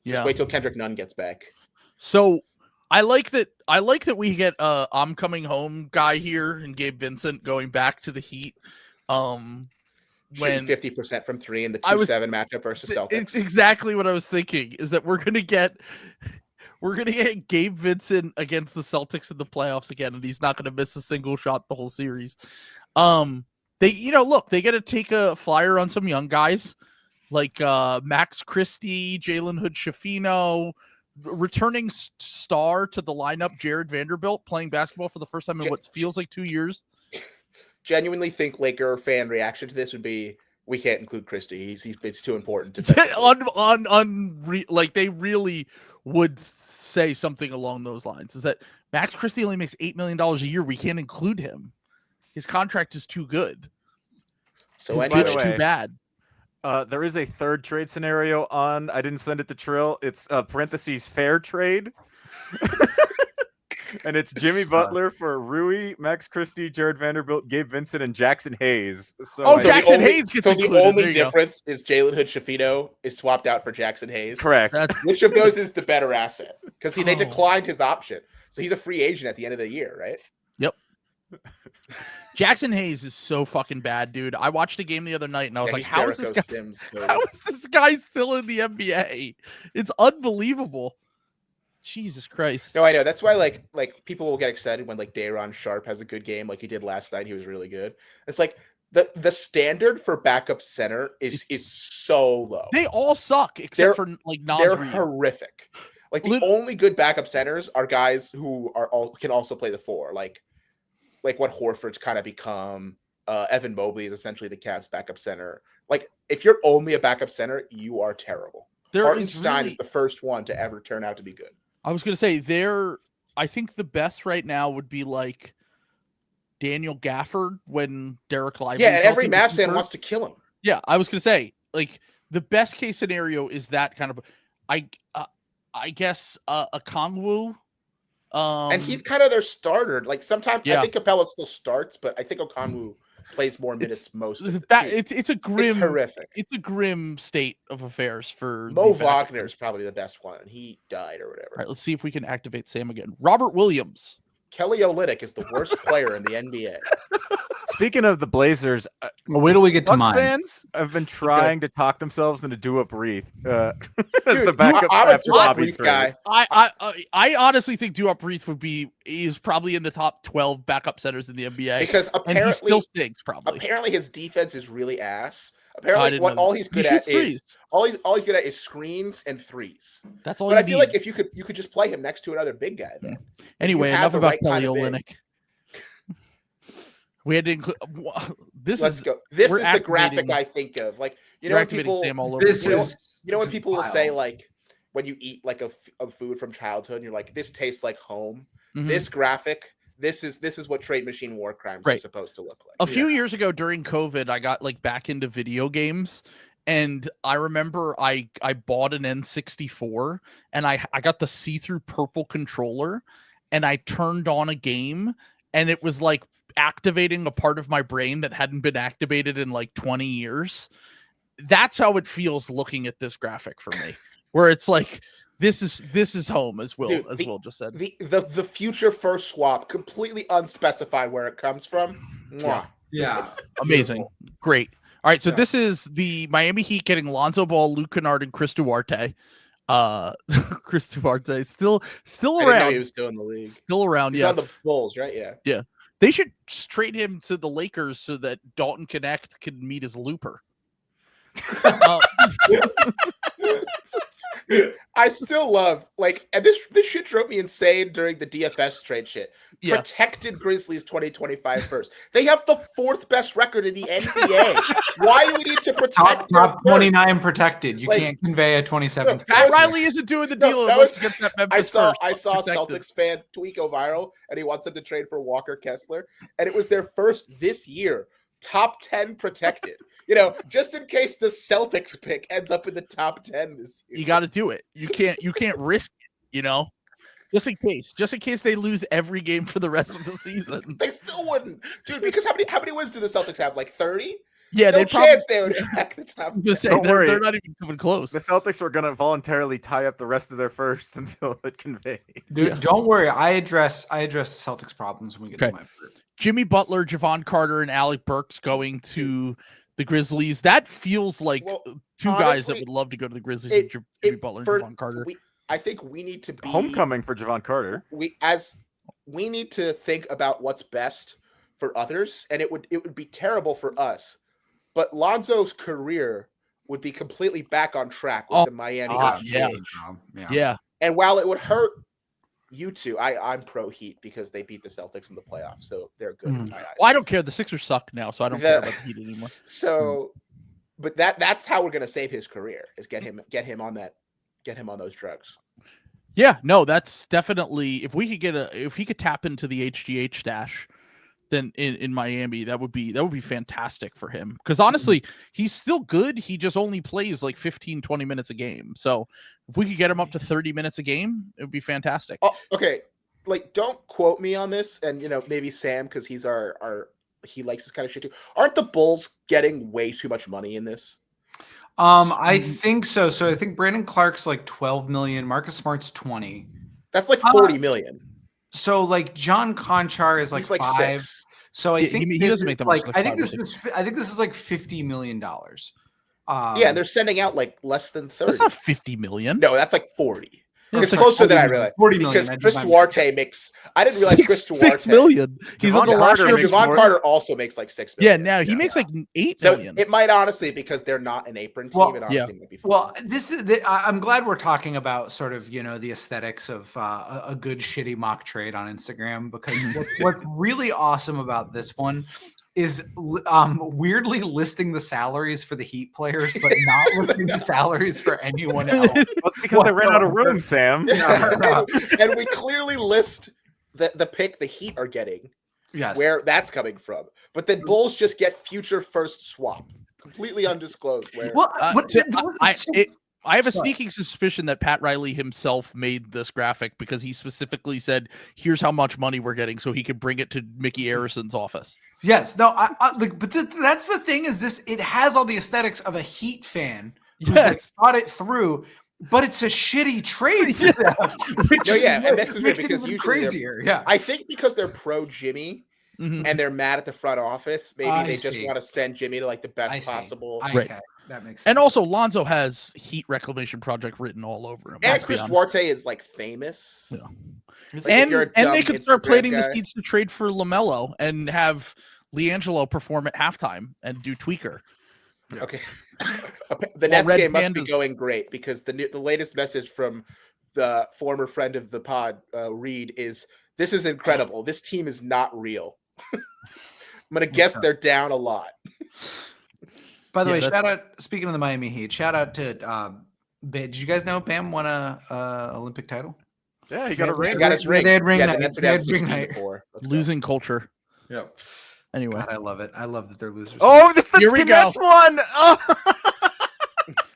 Just wait till Kendrick Nunn gets back. So I like that we get I'm coming home guy here and Gabe Vincent going back to the Heat. When 50% from 3 in the 2-7 matchup versus Celtics. It's exactly what I was thinking, is that we're gonna get Gabe Vincent against the Celtics in the playoffs again, and he's not gonna miss a single shot the whole series. They get to take a flyer on some young guys like Max Christie, Jalen Hood-Schifino, returning star to the lineup, Jared Vanderbilt, playing basketball for the first time in what feels like 2 years. Genuinely think Laker fan reaction to this would be, we can't include Christie. It's too important to like they really would say something along those lines. Is that Max Christie only makes $8 million a year? We can't include him. His contract is too good. So by the way, too bad. There is a third trade scenario on. I didn't send it to Trill. It's parentheses fair trade. And it's Jimmy Butler for Rui, Max Christie, Jared Vanderbilt, Gabe Vincent, and Jackson Hayes. So Jackson Hayes gets included. The only difference is Jalen Hood-Schifino is swapped out for Jackson Hayes. Correct. Which of those is the better asset? Because they declined his option. So he's a free agent at the end of the year, right? Yep. Jackson Hayes is so fucking bad, dude. I watched a game the other night and I was like, how is this guy still in the NBA? It's unbelievable. Jesus Christ. No, I know. That's why like people will get excited when like Day'Ron Sharpe has a good game like he did last night. He was really good. It's like the standard for backup center is so low. They all suck except for like Nas They're Reed. horrific. Like the only good backup centers are guys who can also play the four. Like what Horford's kind of become. Evan Mobley is essentially the Cavs backup center. Like if you're only a backup center, you are terrible. Hartenstein is the first one to ever turn out to be good. I was going to say I think the best right now would be like Daniel Gafford when Derek Lively. Yeah, and every Mavs fan wants to kill him. Yeah, I was going to say like the best case scenario is that kind of. I guess a Kongwu. And he's kind of their starter. Like sometimes I think Capella still starts, but I think Okongwu plays more minutes it's a grim, it's horrific. It's a grim state of affairs for Mo Wagner is probably the best one. He died or whatever. All right, let's see if we can activate Sam again. Robert Williams. Kelly Olynyk is the worst player in the NBA. Speaking of the Blazers, wait till we get to mine. Fans have been trying to talk themselves into Duop Reith as the backup I'm a after Duop Bobby's Reith guy. I honestly think Duop Reith is probably in the top 12 backup centers in the NBA because apparently he still stinks. Probably apparently his defense is really ass. Apparently, all he's good at is all he's good at is screens and threes. That's all. But I feel like if you could just play him next to another big guy, then. Anyway, enough about Kelly Olynyk. We had to include. Let's go. This is the graphic I think of. Like when people, Sam all over when people will say like when you eat like a food from childhood, and you're like, this tastes like home. Mm-hmm. This graphic. This is what Trade Machine War Crimes is supposed to look like. A few years ago during COVID, I got like back into video games, and I remember I bought an N64, and I got the see-through purple controller, and I turned on a game, and it was like activating a part of my brain that hadn't been activated in like 20 years. That's how it feels looking at this graphic for me, where it's like. This is home, as Will Will just said. The future first swap, completely unspecified where it comes from. Mwah. Yeah. Amazing. Great. All right, so this is the Miami Heat getting Lonzo Ball, Luke Kennard, and Chris Duarte. Chris Duarte still around. I didn't know he was still in the league. Still around, He's on the Bulls, right? Yeah. Yeah. They should trade him to the Lakers so that Dalton Connect can meet his looper. I still love and this shit drove me insane during the DFS trade shit. Yeah. Protected Grizzlies 2025 first. They have the 4th best record in the NBA. Why do we need to protect top 29 protected? You can't convey a 27th. Pat Riley isn't doing the deal against that Memphis I saw a Celtics fan tweet go viral, and he wants them to trade for Walker Kessler, and it was their first this year. Top 10 protected. Just in case the Celtics pick ends up in the top 10 this year. You got to do it. You can't risk it, just in case they lose every game for the rest of the season. They still wouldn't. Dude, because how many wins do the Celtics have? Like 30? Yeah, no chance they would crack the top 10. They're not even coming close. The Celtics were going to voluntarily tie up the rest of their firsts until it conveys. Dude, don't worry. I address Celtics problems when we get to my first. Jimmy Butler, Javon Carter, and Alec Burks going to the Grizzlies. That feels like two guys that would love to go to the Grizzlies. Jimmy Butler and Javon Carter. I think we need to be homecoming for Javon Carter. We need to think about what's best for others, and it would be terrible for us. But Lonzo's career would be completely back on track with the Miami. Yeah. And while it would hurt you two, I'm pro Heat because they beat the Celtics in the playoffs, so they're good in my eyes. Well, I don't care. The Sixers suck now, so I don't care about the Heat anymore. So, but that's how we're gonna save his career is get him on those drugs. Yeah, no, that's definitely if he could tap into the HGH stash, then in Miami, that would be fantastic for him. Because honestly, he's still good. He just only plays like 15, 20 minutes a game. So if we could get him up to 30 minutes a game, it would be fantastic. Oh, okay. Like, don't quote me on this, and maybe Sam, because he's he likes this kind of shit too. Aren't the Bulls getting way too much money in this? I think so. So I think Brandon Clark's like 12 million. Marcus Smart's 20. That's like 40 million. So like John Conchar is like 5. 6. So I think he doesn't make the like I think this is like $50 million. Yeah, they're sending out like less than 30. That's not 50 million. No, that's like 40. Yeah, it's closer than I realized. 40 million. Because Chris Duarte makes. I didn't realize Chris Duarte. 6 million. He's on the last year. Javon Carter also makes like 6 million. Yeah, now he makes like 8 so million. It might honestly, because they're not an apron team. It honestly might be fun. Well, I'm glad we're talking about sort of the aesthetics of a good shitty mock trade on Instagram, because what's really awesome about this one is weirdly listing the salaries for the Heat players, but not listing the salaries for anyone else. That's because they ran out of room, Sam. And we clearly list the pick the Heat are getting, where that's coming from. But then Bulls just get future first swap, completely undisclosed. Where I have a sneaking suspicion that Pat Riley himself made this graphic because he specifically said, "Here's how much money we're getting," so he could bring it to Mickey Arrison's office. Yes, no, that's the thing is this. It has all the aesthetics of a Heat fan who thought it through, but it's a shitty trade. And this is makes because it even usually crazier. Yeah, I think because they're pro Jimmy. Mm-hmm. And they're mad at the front office. Maybe they just want to send Jimmy to like the best possible. Right. That makes sense. And also, Lonzo has Heat Reclamation Project written all over him. And Chris Duarte is like famous. Yeah. Like, and they could start planting the seeds to trade for LaMelo and have LiAngelo perform at halftime and do tweaker. Okay. The Nets game must be going great because the latest message from the former friend of the pod, Reed, is this is incredible. This team is not real. I'm going to guess they're down a lot. By the way, shout out, speaking of the Miami Heat, shout out to Bam. Did you guys know Bam won a Olympic title? Yeah, he got a ring. He got his ring. They had ring the night. Nets were They down had ring 16 night. before. Losing culture. Yep. Anyway. God, I love it. I love that they're losers. Oh, this is Here the we Nets go. one. Oh.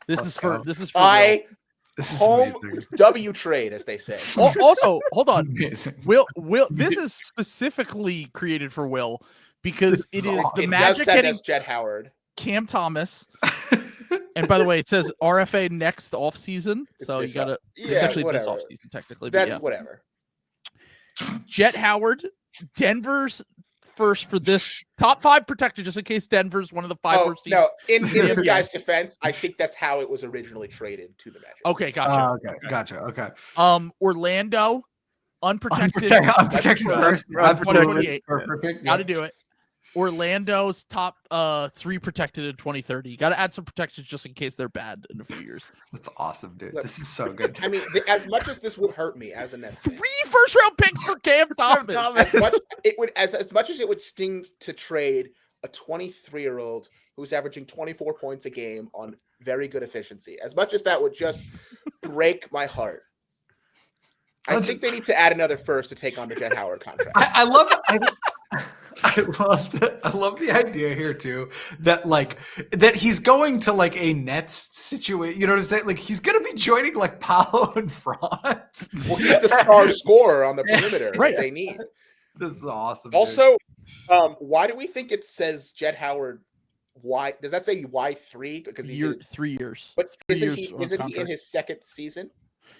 This is for This is home amazing. W trade, as they say. Also, hold on. Amazing. Will this is specifically created for Will because it is the It does Magic send getting us Jet Howard. Cam Thomas. And by the way, it says RFA next offseason. So you got to it's actually this offseason technically. That's whatever. Jet Howard, Denver's first for this top 5 protected, just in case Denver's one of the 5 worst teams. No, in this guy's defense, I think that's how it was originally traded to the Magic. Okay, gotcha. Gotcha. Okay. Orlando, unprotected Unprotected first. Unprotected. Perfect. Got to do it. Orlando's top 3 protected in 2030. You got to add some protections just in case they're bad in a few years. That's awesome, dude. Look, this is so good. I mean, as much as this would hurt me as a Nets fan, 3 first-round picks for Cam Thomas. as much as it would sting to trade a 23-year-old who's averaging 24 points a game on very good efficiency, as much as that would just break my heart, I think they need to add another first to take on the Jet Howard contract. I love the idea here too that he's going to like a Nets situation. You know what I'm saying? Like he's gonna be joining like Paolo and Franz. Well, he's the star scorer on the perimeter Right. that they need. This is awesome. Also, why do we think it says Jet Howard? Why does that say Y3? Because he's 3 years. But 3 isn't years he on in his second season?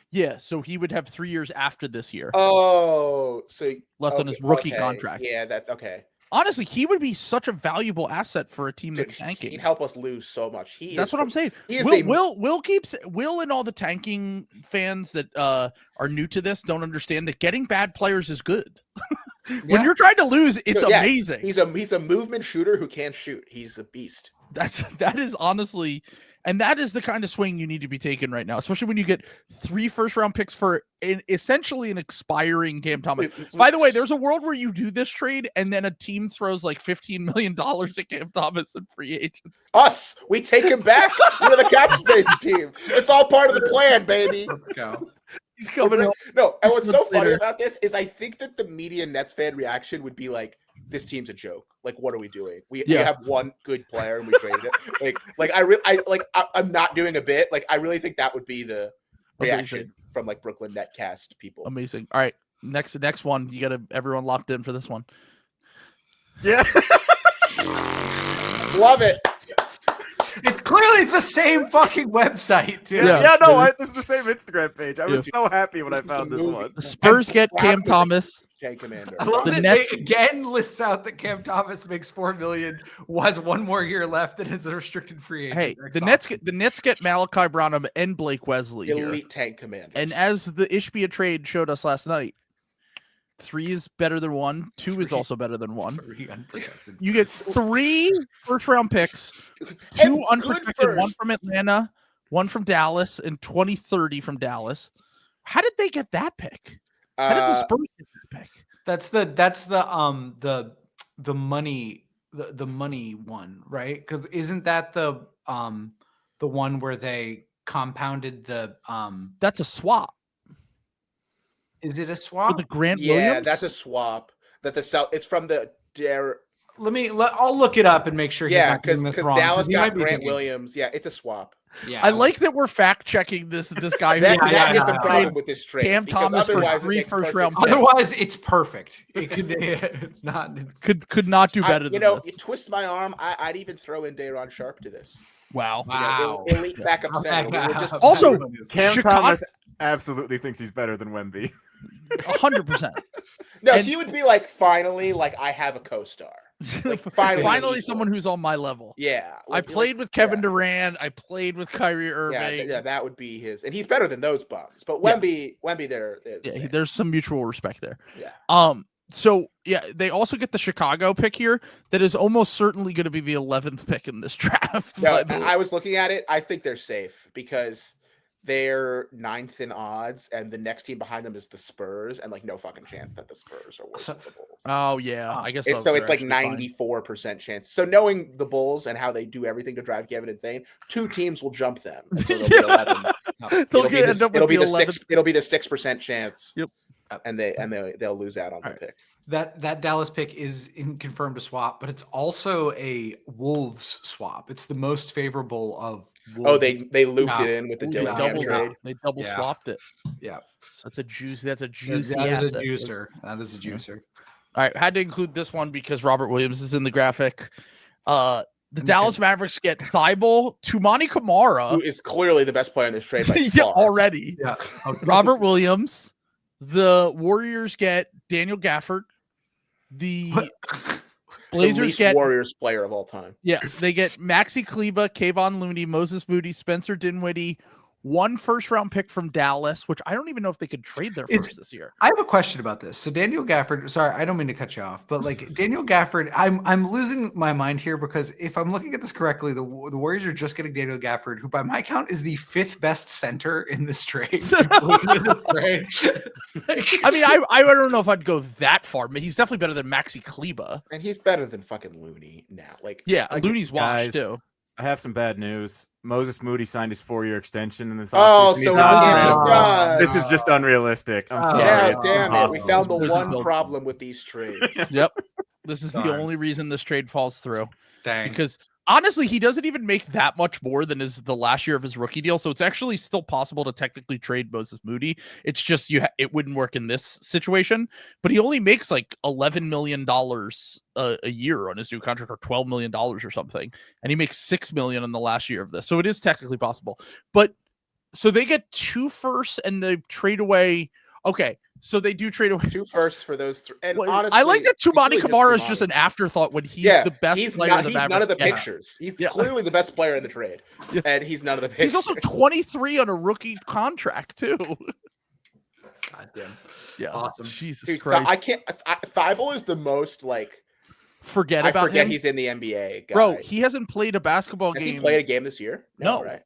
Yeah, so he would have 3 years after this year. Oh, so left on his rookie contract. Yeah, okay. Honestly, he would be such a valuable asset for a team that's tanking. He'd help us lose so much. That's what I'm saying. Will and all the tanking fans that are new to this don't understand that getting bad players is good. When you're trying to lose, it's amazing. He's a movement shooter who can't shoot. He's a beast. That is honestly, And that is the kind of swing you need to be taking right now, especially when you get 3 first-round picks for essentially an expiring Cam Thomas. By the way, there's a world where you do this trade and then a team throws like $15 million at Cam Thomas and free agents. Us, we take him back. We're the cap space team. It's all part of the plan, baby. Let's go. He's coming up. No, and what's so funny later. about this is I think that the media Nets fan reaction would be like, this team's a joke. Like, what are we doing? We have one good player and we traded it. I'm not doing a bit. Like, I really think that would be the reaction from like Brooklyn Netcast people. Amazing. All right, next one. You got everyone locked in for this one. Yeah. Love it. It's clearly the same fucking website, too. This is the same Instagram page. I was so happy when I found this one. The Spurs get Cam Thomas. Commander. I love The that Nets it again lists out that Cam Thomas makes $4 million, has 1 more year left, and is a restricted free agent. Hey, the Nets get Malachi Branham and Blake Wesley Elite here. tank commander. And as the Ishbia trade showed us last night, 3 is better than 1. 2 is also better than 1. You get 3 first-round picks, 2 unprotected, 1 from Atlanta, 1 from Dallas, and 2030 from Dallas. How did they get that pick? How did the Spurs get that pick? That's the money one, right? Because isn't that the one where they compounded the That's a swap. Is it a For swap? the Grant Yeah, Williams? that's a swap. It's from the I'll look it up and make sure. Yeah, because Dallas got Grant Williams. Yeah, it's a swap. Yeah, I like that we're fact checking this guy. That is the problem with this trade. Cam Thomas for 3 first-round picks. Otherwise, it's perfect. It's not. Could not do better than this. You twist my arm. I'd even throw in Day'Ron Sharp to this. Wow. Elite backup center. We were just Also, Cam Chicago- Thomas absolutely thinks he's better than Wemby. 100%. No, And- he would be like, finally, like I have a co-star. Like, Finally, someone who's on my level. Yeah. I played with Kevin Durant. I played with Kyrie Irving. Yeah, that would be his, and he's better than those bums. But Wemby, they're the same. There's some mutual respect there. Yeah. So yeah, they also get the Chicago pick here. That is almost certainly going to be the 11th pick in this draft. No, I was looking at it. I think they're safe because they're 9th in odds, and the next team behind them is the Spurs, and like no fucking chance that the Spurs are worse than the Bulls. Oh yeah, I guess So it's like 94% chance. So knowing the Bulls and how they do everything to drive Kevin insane, 2 teams will jump them. And so they'll be 11. It'll be the 6% chance. Yep. And they'll lose out on the pick. That Dallas pick is confirmed a swap, but it's also a Wolves swap. It's the most favorable of Wolves. Oh, they looped it in with the Dillingham trade. They double swapped it. Yeah. So that's a juicy asset. That is a juicer. That is a juicer. All right, had to include this one because Robert Williams is in the graphic. The Dallas Mavericks get Thibault, Tumani Kamara, who is clearly the best player in this trade by far. already. Yeah. Robert Williams. The Warriors get Daniel Gafford. The Blazers the least get Warriors player of all time. Yeah, they get Maxi Kleba, Kayvon Looney, Moses Moody, Spencer Dinwiddie, 1 first-round pick from Dallas, which I don't even know if they could trade their first this year. I have a question about this. So Daniel Gafford, sorry, I don't mean to cut you off, but like Daniel Gafford, I'm losing my mind here because if I'm looking at this correctly, the Warriors are just getting Daniel Gafford, who by my count is the 5th best center in this trade. I mean, I don't know if I'd go that far, but he's definitely better than Maxi Kleba. And he's better than fucking Looney now. Looney's washed too. I have some bad news. Moses Moody signed his 4-year extension in this offseason. This is just unrealistic. I'm sorry. Yeah, damn it. We found the one problem with these trades. Yep. This is the only reason this trade falls through. Dang. Because honestly, he doesn't even make that much more than the last year of his rookie deal. So it's actually still possible to technically trade Moses Moody. It's just it wouldn't work in this situation. But he only makes like $11 million a year on his new contract, or $12 million or something. And he makes $6 million in the last year of this. So it is technically possible. But so they get 2 firsts and they trade away. Okay. So they do trade away 2 firsts for those 3. And honestly, I like that Tumani Kamara is just an afterthought when he's the best player. He's none of the pictures. He's clearly the best player in the trade, and he's none of the pictures. He's also 23 on a rookie contract too. God damn. Yeah. Awesome. Jesus Dude, Christ. Thibault is the most like forget I about forget him. he's in the NBA, guy. Bro, he hasn't played a basketball Has game. he played a game this year? No. Right?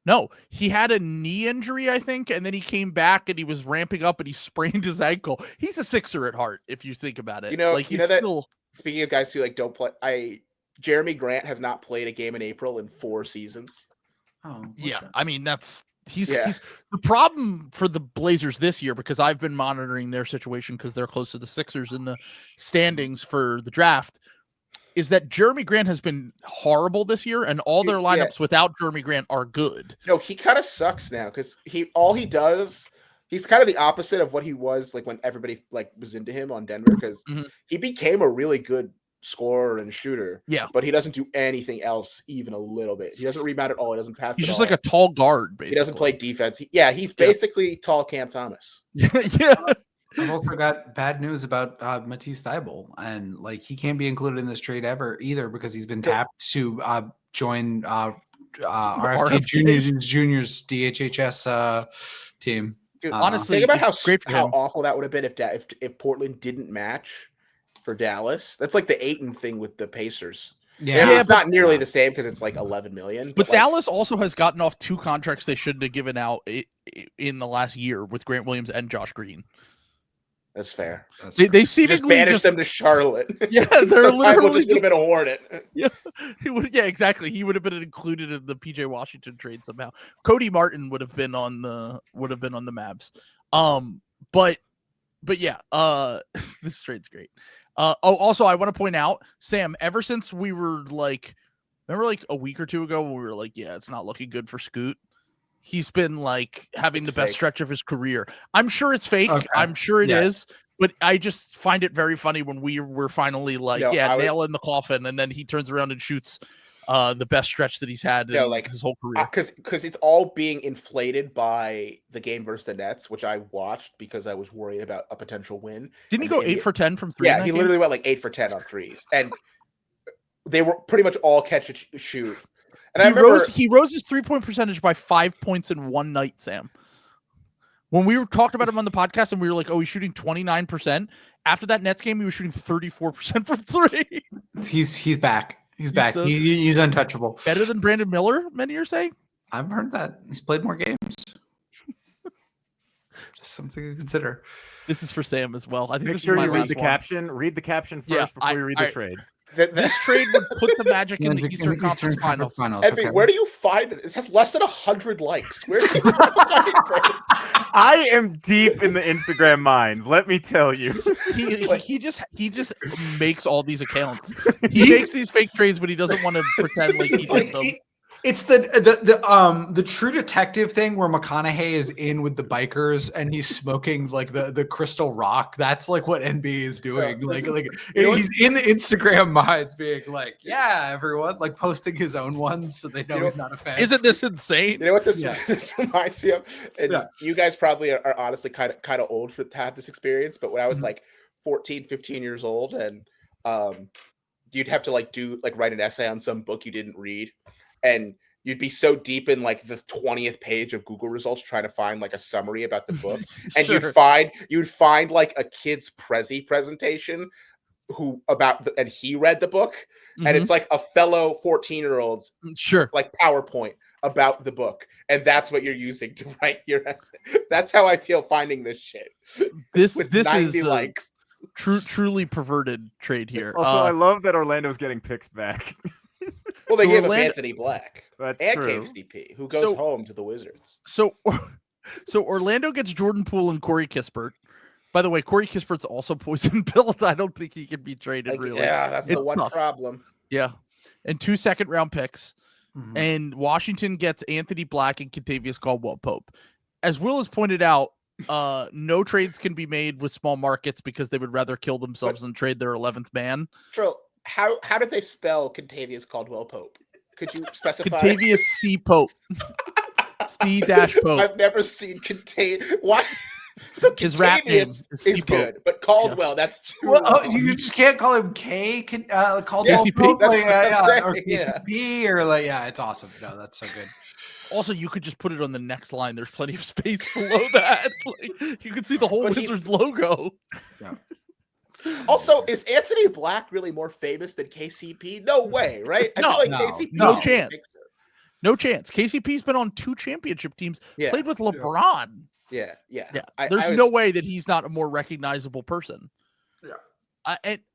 No, he had a knee injury, I think, and then he came back and he was ramping up and he sprained his ankle. He's a Sixer at heart, if you think about it. Like he's still. Speaking of guys who like don't play, Jeremy Grant has not played a game in April in 4 seasons. Oh, yeah. I mean, he's the problem for the Blazers this year, because I've been monitoring their situation because they're close to the Sixers in the standings for the draft, is that Jeremy Grant has been horrible this year, and all their lineups without Jeremy Grant are good. No, he kind of sucks now because he's kind of the opposite of what he was like when everybody like was into him on Denver, because he became a really good scorer and shooter. Yeah, but he doesn't do anything else even a little bit. He doesn't rebound at all. He doesn't pass. He's just like a tall guard. Basically, he doesn't play defense. He's basically tall Cam Thomas. Yeah. I've also got bad news about Matisse Thybulle, and like he can't be included in this trade ever either because he's been tapped to join RFK Junior's DHHS team. Dude, honestly, think about how awful that would have been if Portland didn't match for Dallas. That's like the Ayton thing with the Pacers. Yeah, it's not nearly the same because it's like 11 million. But Dallas also has gotten off 2 contracts they shouldn't have given out in the last year with Grant Williams and Josh Green. That's fair. They seemingly just banished them to Charlotte. Yeah, they're literally just been a Hornet. Yeah, exactly. He would have been included in the PJ Washington trade somehow. Cody Martin would have been on the Mavs. But yeah, this trade's great. Also, I want to point out, Sam, ever since we were remember like a week or 2 ago when we were like, yeah, it's not looking good for Scoot. He's been like having the best stretch of his career. I'm sure it's fake. Okay. I'm sure it is. But I just find it very funny when we were finally nail in the coffin, and then he turns around and shoots the best stretch that he's had in his whole career. Because it's all being inflated by the game versus the Nets, which I watched because I was worried about a potential win. Didn't he go 8 for 10 from 3? Yeah, he literally went like 8 for 10 on threes, and they were pretty much all catch and shoot. And he rose his 3-point percentage by 5 points in one night, Sam. When we talked about him on the podcast and we were like, oh, he's shooting 29%. After that Nets game, he was shooting 34% from 3. He's back. He's back. He's untouchable. Better than Brandon Miller, many are saying? I've heard that. He's played more games. Just something to consider. This is for Sam as well. I think Make this sure is you read the caption. Read the caption first before you read the trade. This trade would put the Magic in the Eastern Conference Finals. Evan, where do you find it? This has less than 100 likes. Where do you find this? I am deep in the Instagram mines. Let me tell you. He just makes all these accounts. He makes these fake trades, but he doesn't want to pretend like he did them. It's the True Detective thing where McConaughey is in with the bikers and he's smoking like the crystal rock. That's like what NB is doing. He's in the Instagram minds being like, yeah, everyone, like posting his own ones so they know he's not a fan. Isn't this insane? You know what this reminds me of? And you guys probably are honestly kind of old to have this experience, but when I was like 14, 15 years old, and you'd have to write an essay on some book you didn't read. And you'd be so deep in like the 20th page of Google results trying to find like a summary about the book. And you'd find like a kid's Prezi presentation and he read the book. And it's like a fellow 14-year-old's like PowerPoint about the book. And that's what you're using to write your essay. That's how I feel finding this shit. This is likes. Truly perverted trade here. Also, I love that Orlando's getting picks back. Well, they gave him Anthony Black and KCP, who goes home to the Wizards. So Orlando gets Jordan Poole and Corey Kispert. By the way, Corey Kispert's also poison pilled. I don't think he can be traded, really. Yeah, that's the one problem. Yeah. And 2 second-round picks. Mm-hmm. And Washington gets Anthony Black and Kentavious Caldwell-Pope. As Will has pointed out, no trades can be made with small markets because they would rather kill themselves than trade their 11th man. True. How did they spell Kentavious Caldwell-Pope? Could you specify? Kentavious C. Pope. C-Pope. I've never seen Kentavious. Why? So his rap name is good, but Caldwell, that's too you just can't call him K. Caldwell Pope, or KCP, or it's awesome. No, that's so good. Also, you could just put it on the next line. There's plenty of space below that. You could see the whole Wizards logo. Yeah. Also, is Anthony Black really more famous than KCP? No way, right? I No, feel like no, KCP no is chance. bigger. No chance. KCP's been on 2 championship teams, Yeah. played with LeBron. Yeah. Yeah. I There's was- no way that he's not a more recognizable person. Yeah.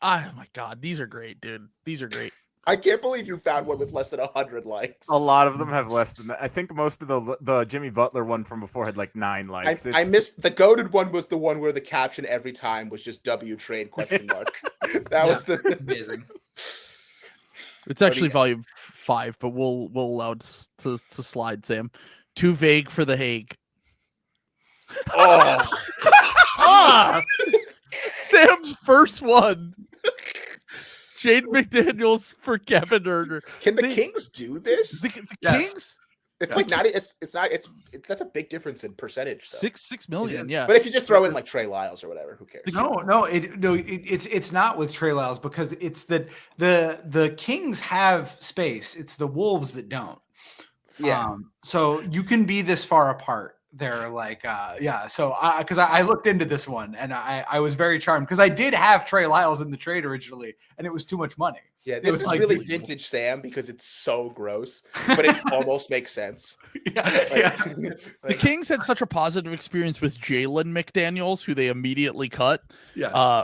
Oh my God, these are great, dude. These are great. I can't believe you found one with less than 100 likes. A lot of them have less than that. I think most of the Jimmy Butler one from before had like 9 likes. I missed the goated one. Was the one where the caption every time was just W trade ? That was the Amazing. It's actually volume 5, but we'll allow it to slide, Sam. Too vague for the Hague. oh. Sam's first one. Jaden McDaniels for Kevin Herter. Can the Kings do this? The Yes. Kings? It's like not. It's not. That's a big difference in percentage. Though. 6 million, yeah. But if you just throw in like Trey Lyles or whatever, who cares? It's not with Trey Lyles because it's that the Kings have space. It's the Wolves that don't. Yeah. So you can be this far apart. They're like, yeah. So because I looked into this one and I was very charmed because I did have Trey Lyles in the trade originally and it was too much money. Yeah, this is like really beautiful. vintage Sam because it's so gross, but it almost makes sense. The Kings had such a positive experience with Jalen McDaniels, who they immediately cut,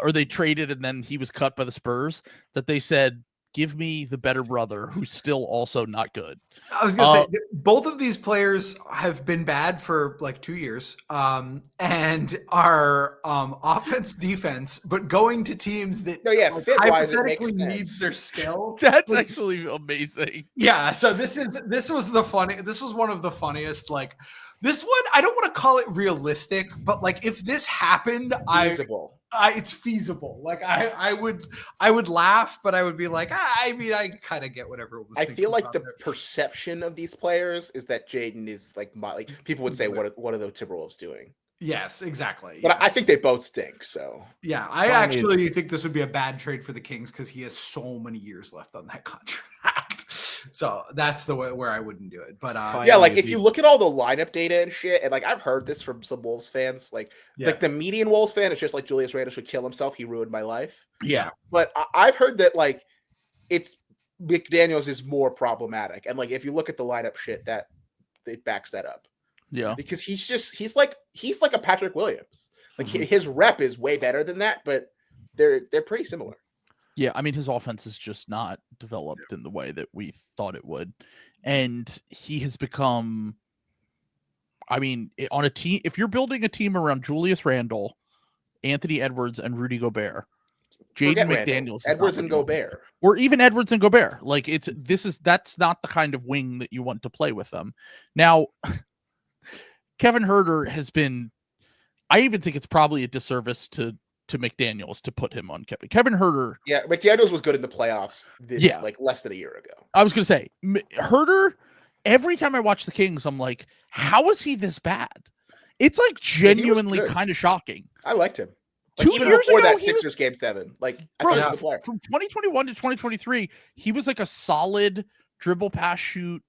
or they traded and then he was cut by the Spurs, that they said, give me the better brother who's still also not good. I was going to say, both of these players have been bad for like 2 years and are offense, defense, but going to teams that hypothetically need their skill. That's actually amazing. Yeah. So this was one of the funniest, like this one, I don't want to call it realistic, but like if this happened, it's feasible. Like I would laugh, but I would be like, I mean, I kind of get whatever it was. I feel like the perception of these players is that Jaden is like people would say, what are the Timberwolves doing? Yes, exactly. But I think they both stink. So yeah, I actually think this would be a bad trade for the Kings because he has so many years left on that contract. So that's the way where I wouldn't do it. But yeah, like if you look at all the lineup data and shit, and like I've heard this from some Wolves fans, like the median Wolves fan is just like Julius Randle should kill himself. He ruined my life. Yeah, but I've heard that like it's McDaniels is more problematic, and like if you look at the lineup shit, that it backs that up. Yeah, because he's like a Patrick Williams. Like his rep is way better than that, but they're pretty similar. Yeah, I mean his offense is just not developed in the way that we thought it would, and he has become. I mean, on a team, if you're building a team around Julius Randle, Anthony Edwards, and Rudy Gobert, Jaden McDaniels, Edwards and Gobert, or even Edwards and Gobert, like that's not the kind of wing that you want to play with them. Now, Kevin Herter has been. I even think it's probably a disservice to McDaniels to put him on Kevin Herter. Yeah, McDaniels was good in the playoffs like less than a year ago. I was going to say, Herter, every time I watch the Kings, I'm like, how is he this bad? It's like genuinely kind of shocking. I liked him. Like, 2 years before ago, that Sixers game 7. Like, bro, from 2021 to 2023, he was like a solid dribble, pass, shoot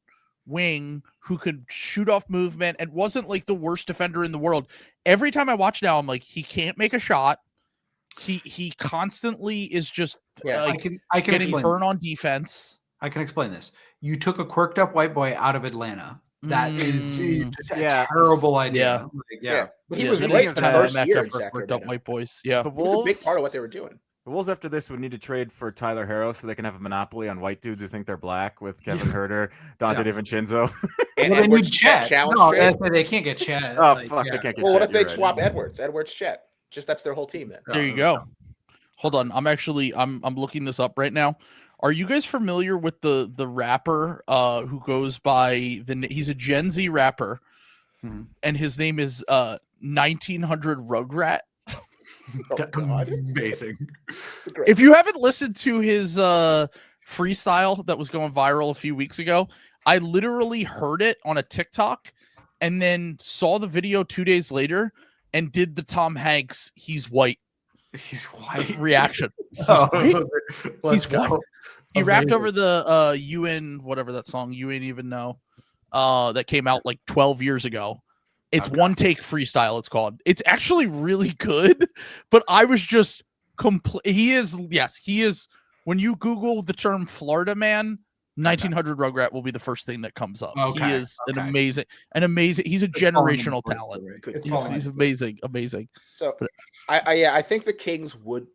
wing who could shoot off movement and wasn't like the worst defender in the world. Every time I watch now, I'm like, he can't make a shot. He constantly is just I can getting burned on defense. I can explain this. You took a quirked up white boy out of Atlanta. That is a terrible idea. But he was great the first year for quirked up white boys. Yeah, the Wolves, was a big part of what they were doing. The Wolves after this would need to trade for Tyler Harrow so they can have a monopoly on white dudes who think they're black with Kevin Herter, Dante DiVincenzo. And Edwards Chet. They can't get Chet. Oh, fuck, they can't get Chet. Well, what if they swap Edwards Chet? Just that's their whole team then. There you go. Hold on. I'm looking this up right now. Are you guys familiar with the rapper who goes by he's a Gen Z rapper and his name is 1900 Rugrat? Amazing. If you haven't listened to his freestyle that was going viral a few weeks ago, I literally heard it on a TikTok and then saw the video 2 days later and did the Tom Hanks he's white reaction. He's white. He rapped over the UN, whatever that song you ain't even know, that came out like 12 years ago. It's one take freestyle, it's called. It's actually really good, but I was just He is. Yes, he is. When you Google the term Florida man, 1900 Rugrat will be the first thing that comes up. He is an amazing. He's a generational talent. He's amazing. So, I think the Kings would.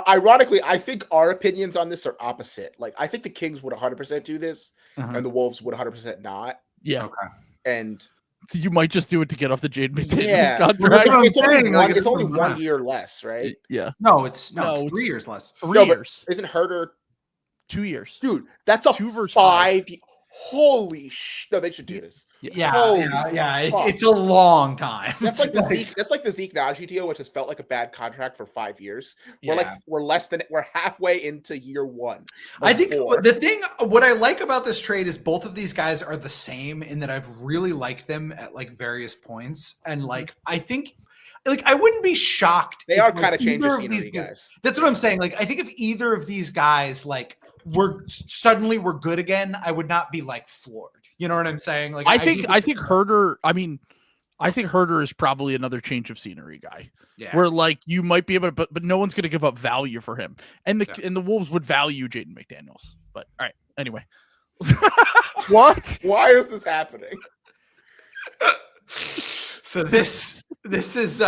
Ironically, I think our opinions on this are opposite. Like, I think the Kings would 100% do this, and the Wolves would 100% not. Yeah. Okay. And so you might just do it to get off the Jaden McDaniels contract. It's only 1 year less, right? Yeah. No, it's 3 years less. 3 years. Isn't Herter 2 years? Dude, that's a 2 versus 5. Holy no, they should do this. It's a long time. That's like the Zeke Najee deal, which has felt like a bad contract for 5 years. We're halfway into year 1. I think what I like about this trade is both of these guys are the same in that I've really liked them at like various points, and like I think. Like, I wouldn't be shocked. They are kind of change of scenery guys. That's what I'm saying. Like, I think if either of these guys like were good again, I would not be like floored. You know what I'm saying? Like, I think Herter. I mean, I think Herter is probably another change of scenery guy. Yeah. Where like you might be able to, but no one's going to give up value for him, and the Wolves would value Jaden McDaniels. But all right, anyway. What? Why is this happening? So this is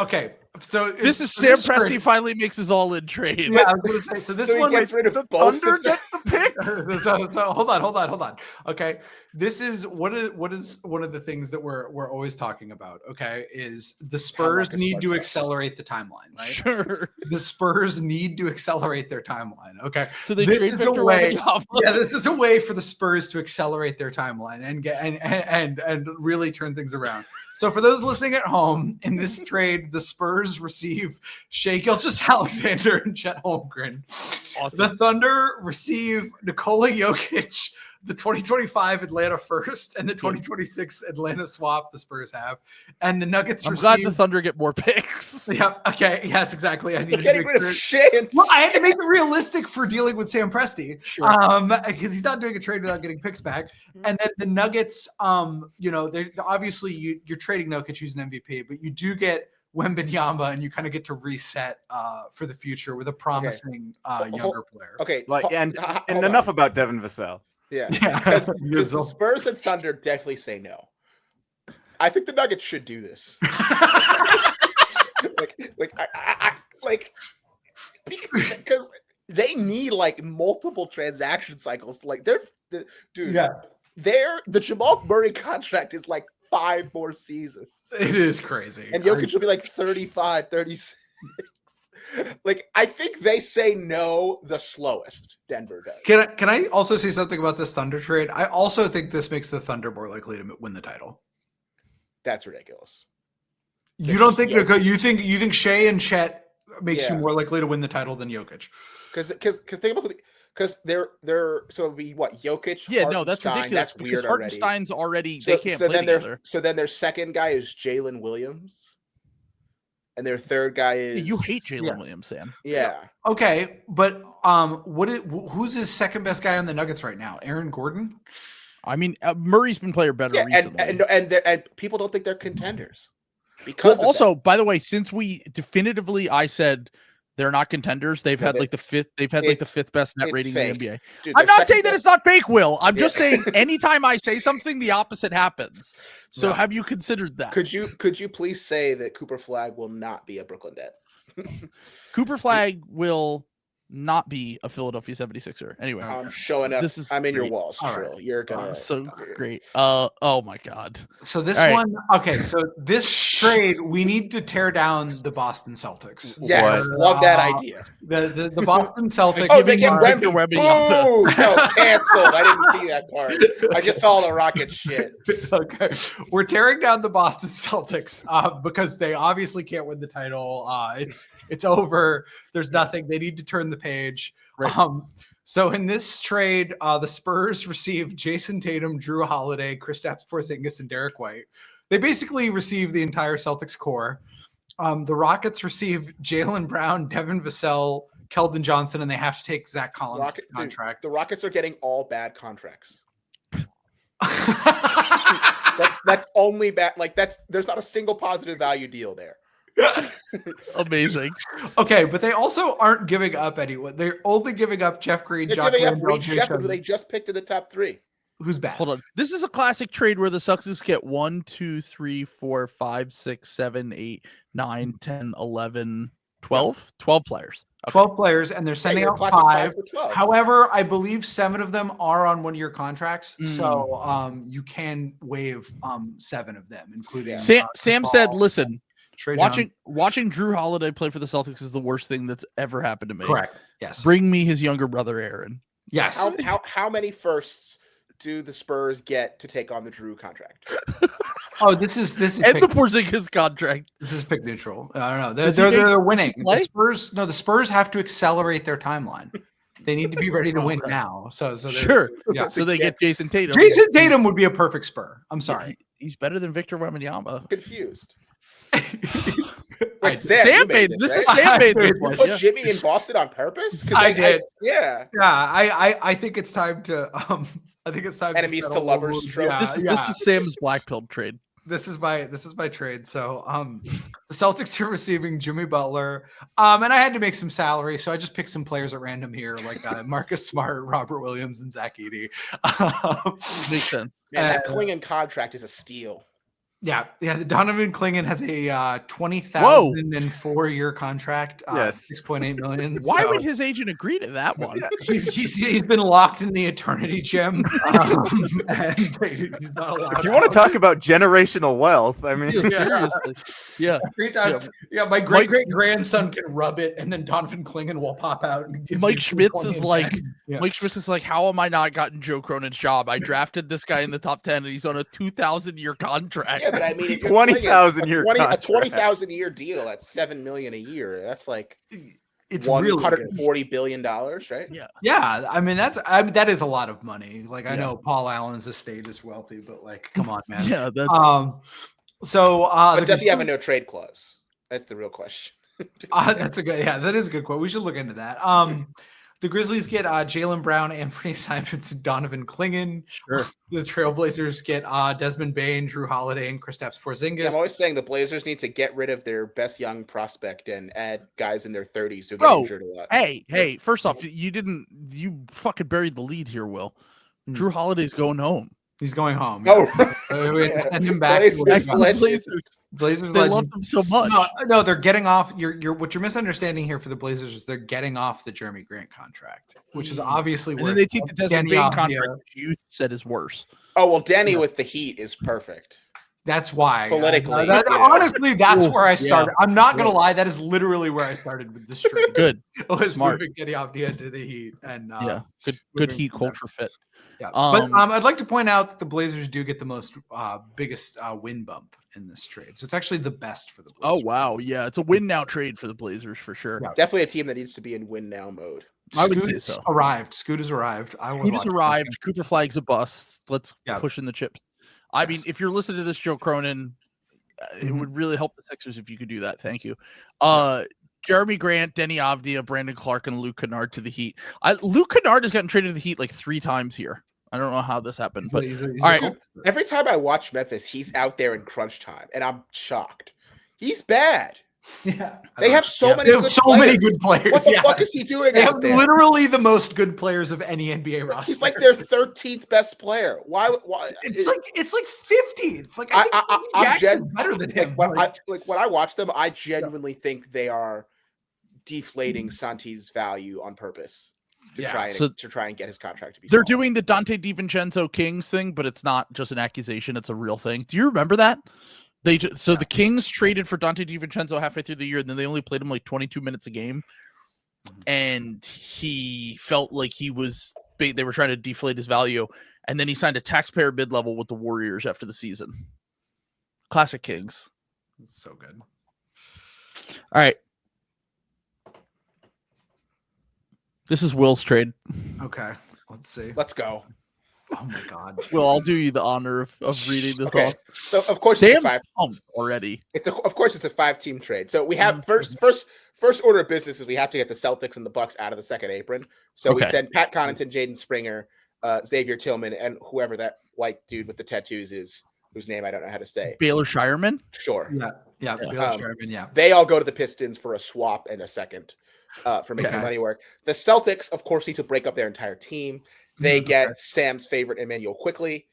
okay. So this is Sam Presti finally makes his all-in trade. Yeah, I was going to say. So this one gets rid of the Thunder get the picks. So hold on. Okay, this is what is one of the things that we're always talking about. Okay, is the Spurs need to accelerate the timeline, right? Sure. The Spurs need to accelerate their timeline. Okay, so this is a way. This is a way for the Spurs to accelerate their timeline and get and really turn things around. So for those listening at home, in this trade, the Spurs receive Shai Gilgeous-Alexander and Chet Holmgren. Awesome. The Thunder receive Nikola Jokic, the 2025 Atlanta first, and the 2026 Atlanta swap the Spurs have. And the Nuggets glad the Thunder get more picks. Yeah, okay. Yes, exactly. I need getting rid of Shai. Well, I had to make it realistic for dealing with Sam Presti. Sure. Because he's not doing a trade without getting picks back. And then the Nuggets, they're obviously you're trading Jokic, who's an MVP, but you do get Wembanyama, and you kind of get to reset for the future with a promising younger player. Okay, and enough about Devin Vassell. Yeah. Because the Spurs and Thunder definitely say no. I think the Nuggets should do this. Because they need like multiple transaction cycles. Like the Jamal Murray contract is like 5 more seasons. It is crazy. And Jokic will be like 35, 36. Like, I think they say no the slowest. Denver does. Can I also say something about this Thunder trade? I also think this makes the Thunder more likely to win the title. That's ridiculous. You don't think you think Shai and Chet makes you more likely to win the title than Jokic? Because think about because they're so it'd be what Jokic. Yeah, no, that's ridiculous. That's weird Hartenstein's already they can't play together. So then their second guy is Jalen Williams. And their third guy is you hate Jalen Williams, Sam. Yeah. Okay, but who's his second best guy on the Nuggets right now? Aaron Gordon. I mean, Murray's been playing better recently, and people don't think they're contenders. Because also, by the way, since I said they're not contenders, they've had like the fifth. They've had like the 5th best net rating in the NBA. Dude, I'm not saying that it's not fake, Will. I'm just saying anytime I say something, the opposite happens. So have you considered that? Could you please say that Cooper Flagg will not be a Brooklyn Net? Cooper Flagg will not be a Philadelphia 76er. Anyway, I'm showing up. I'm in your walls, Trill. Right. You're gonna so great. Oh my god. So this one, okay. So this trade, we need to tear down the Boston Celtics. Yes, love that idea. The Boston Celtics. Oh, they get Wemby. Oh, no, canceled. I didn't see that part. I just saw the Rocket shit. Okay, we're tearing down the Boston Celtics because they obviously can't win the title. It's over. There's nothing. They need to turn the page. Right. So in this trade, the Spurs received Jason Tatum, Drew Holiday, Kristaps Porzingis, and Derek White. They basically received the entire Celtics core. The Rockets received Jaylen Brown, Devin Vassell, Keldon Johnson, and they have to take Zach Collins' contract. Dude, the Rockets are getting all bad contracts. That's only bad. Like there's not a single positive value deal there. Amazing. Okay, but they also aren't giving up anyone. They're only giving up Jeff Green, They're Jock giving up Landale, Reed Jay Shepard, who Shuttle. they just picked in the top 3. Who's back? Hold on. This is a classic trade where the Celtics get 1, 2, 3, 4, 5, 6, 7, 8, 9, 10, 11, 12? 12 players. Okay. 12 players, and they're sending you're out classic 5. for 12. However, I believe 7 of them are on 1-year contracts, Mm. so you can waive 7 of them, including Sam said, "Listen, Trey watching Drew Holiday play for the Celtics is the worst thing that's ever happened to me. Correct. Yes. Bring me his younger brother, Aaron." Yes. How many firsts do the Spurs get to take on the Drew contract? Oh, this is And the Porzingis contract. This is pick neutral. I don't know. Does he They're winning. play? The Spurs have to accelerate their timeline. They need to be ready to win now. So Sure. Yeah. So they get Jason Tatum. Jason Tatum would be a perfect Spur. I'm sorry. He's better than Victor Wembanyama. Confused. Wait, Sam Sam made this. right? Is Sam made this You one. put Yeah. Jimmy in Boston on purpose? I did. Yeah. Yeah. I think it's time to I think it's time Enemies to settle lovers wounds. trope. Yeah, This yeah. is Sam's black pill trade. This is my trade. So the Celtics are receiving Jimmy Butler. And I had to make some salary, so I just picked some players at random here, like Marcus Smart, Robert Williams, and Zach Edey. Makes sense. Man, that Klingon contract is a steal. Yeah. The Donovan Klingon has a 20,004-year contract. Yes. 6.8 million. Why so would his agent agree to that one? he's been locked in the eternity gem. And he's not allowed If you want to out. talk about generational wealth, I mean, Seriously. Yeah. Great time. Yeah, my great grandson can rub it, and then Donovan Klingon will pop out and give Mike you Schmitz 20 is and like 10. Yeah. Mike Schmitz is like, how am I not gotten Joe Cronin's job? I drafted this guy in the top 10 and he's on a 2,000-year contract. Yeah, but I mean, if you're 20,000 year a contract. 20,000 a year deal, that's $7 million a year. That's like It's really good. $140 billion, right? Yeah, I mean that is a lot of money. Like I know Paul Allen's estate is wealthy, but like, come on, man. Yeah, that's But does he have a no trade clause? That's the real question. That is a good quote. We should look into that. The Grizzlies get Jaylen Brown, Anthony Simons, and Donovan Klingon. sure. The Trailblazers get Desmond Bane, Drew Holiday, and Kristaps Porzingis. I'm always saying the Blazers need to get rid of their best young prospect and add guys in their 30s who get Bro, injured a lot. Hey, first off, you fucking buried the lead here, Will. Drew Holiday's going home. He's going home. Oh, We send him back. Blazers They legend. love him so much. No, they're getting off. What you're misunderstanding here for the Blazers is they're getting off the Jeremy Grant contract, which is obviously And where then they take the Desmond Danny Bane Avdija- contract, which you said is worse. Oh, well, Danny with the Heat is perfect. That's why. Politically, honestly, that's Ooh, where I started. I'm not gonna Yeah. lie. That is literally where I started with this trade. Good. was Smart. moving Danny Avdija to the Heat, and Good moving Heat from there. culture fit. Yeah, Um, but I'd like to point out that the Blazers do get the most biggest win bump in this trade, so it's actually the best for the Blazers. Oh wow, yeah, it's a win now trade for the Blazers for sure. Yeah. Definitely a team that needs to be in win now mode. I would Scoot say has so. arrived. Scoot has arrived. Scoot has arrived. Cooper Flag's a bust. Let's Yeah. push in the chips. I mean, if you're listening to this, Joe Cronin, it would really help the Sixers if you could do that. Thank you. Jeremy Grant, Denny Avdija, Brandon Clark, and Luke Kennard to the Heat. Luke Kennard has gotten traded to the Heat like 3 times here. I don't know how this happened, but He's all right. Every time I watch Memphis, he's out there in crunch time, and I'm shocked. He's bad. Yeah, They have so many. They have good so players. many good players. What the yeah. fuck is he doing They out have there? literally the most good players of any NBA roster. He's like their 13th best player. Why? It's like 15th. Like I'm Jackson's better than him. When I watch them, I genuinely think they are deflating Santi's value on purpose to try and get his contract to be. They're smaller. doing the Dante DiVincenzo Kings thing, but it's not just an accusation; it's a real thing. Do you remember that? The Kings traded for Dante DiVincenzo halfway through the year, and then they only played him like 22 minutes a game, and he felt like they were trying to deflate his value, and then he signed a taxpayer bid level with the Warriors after the season. Classic Kings. It's so good. All right. This is Will's trade. Okay, let's see. Let's go. Oh my god. Will, I'll do you the honor of reading this Okay. off. So of course Sam's it's a 5. pumped already. Of course it's a 5-team trade. So we have first order of business is we have to get the Celtics and the Bucks out of the second apron. So we Okay. send Pat Connaughton, Jaden Springer, Xavier Tillman, and whoever that white dude with the tattoos is whose name I don't know how to say. Baylor Shireman. Sure. Yeah. Baylor Shireman, yeah. They all go to the Pistons for a swap and a second for making the money work. The Celtics, of course, need to break up their entire team. They get Sam's favorite Emmanuel Quickly,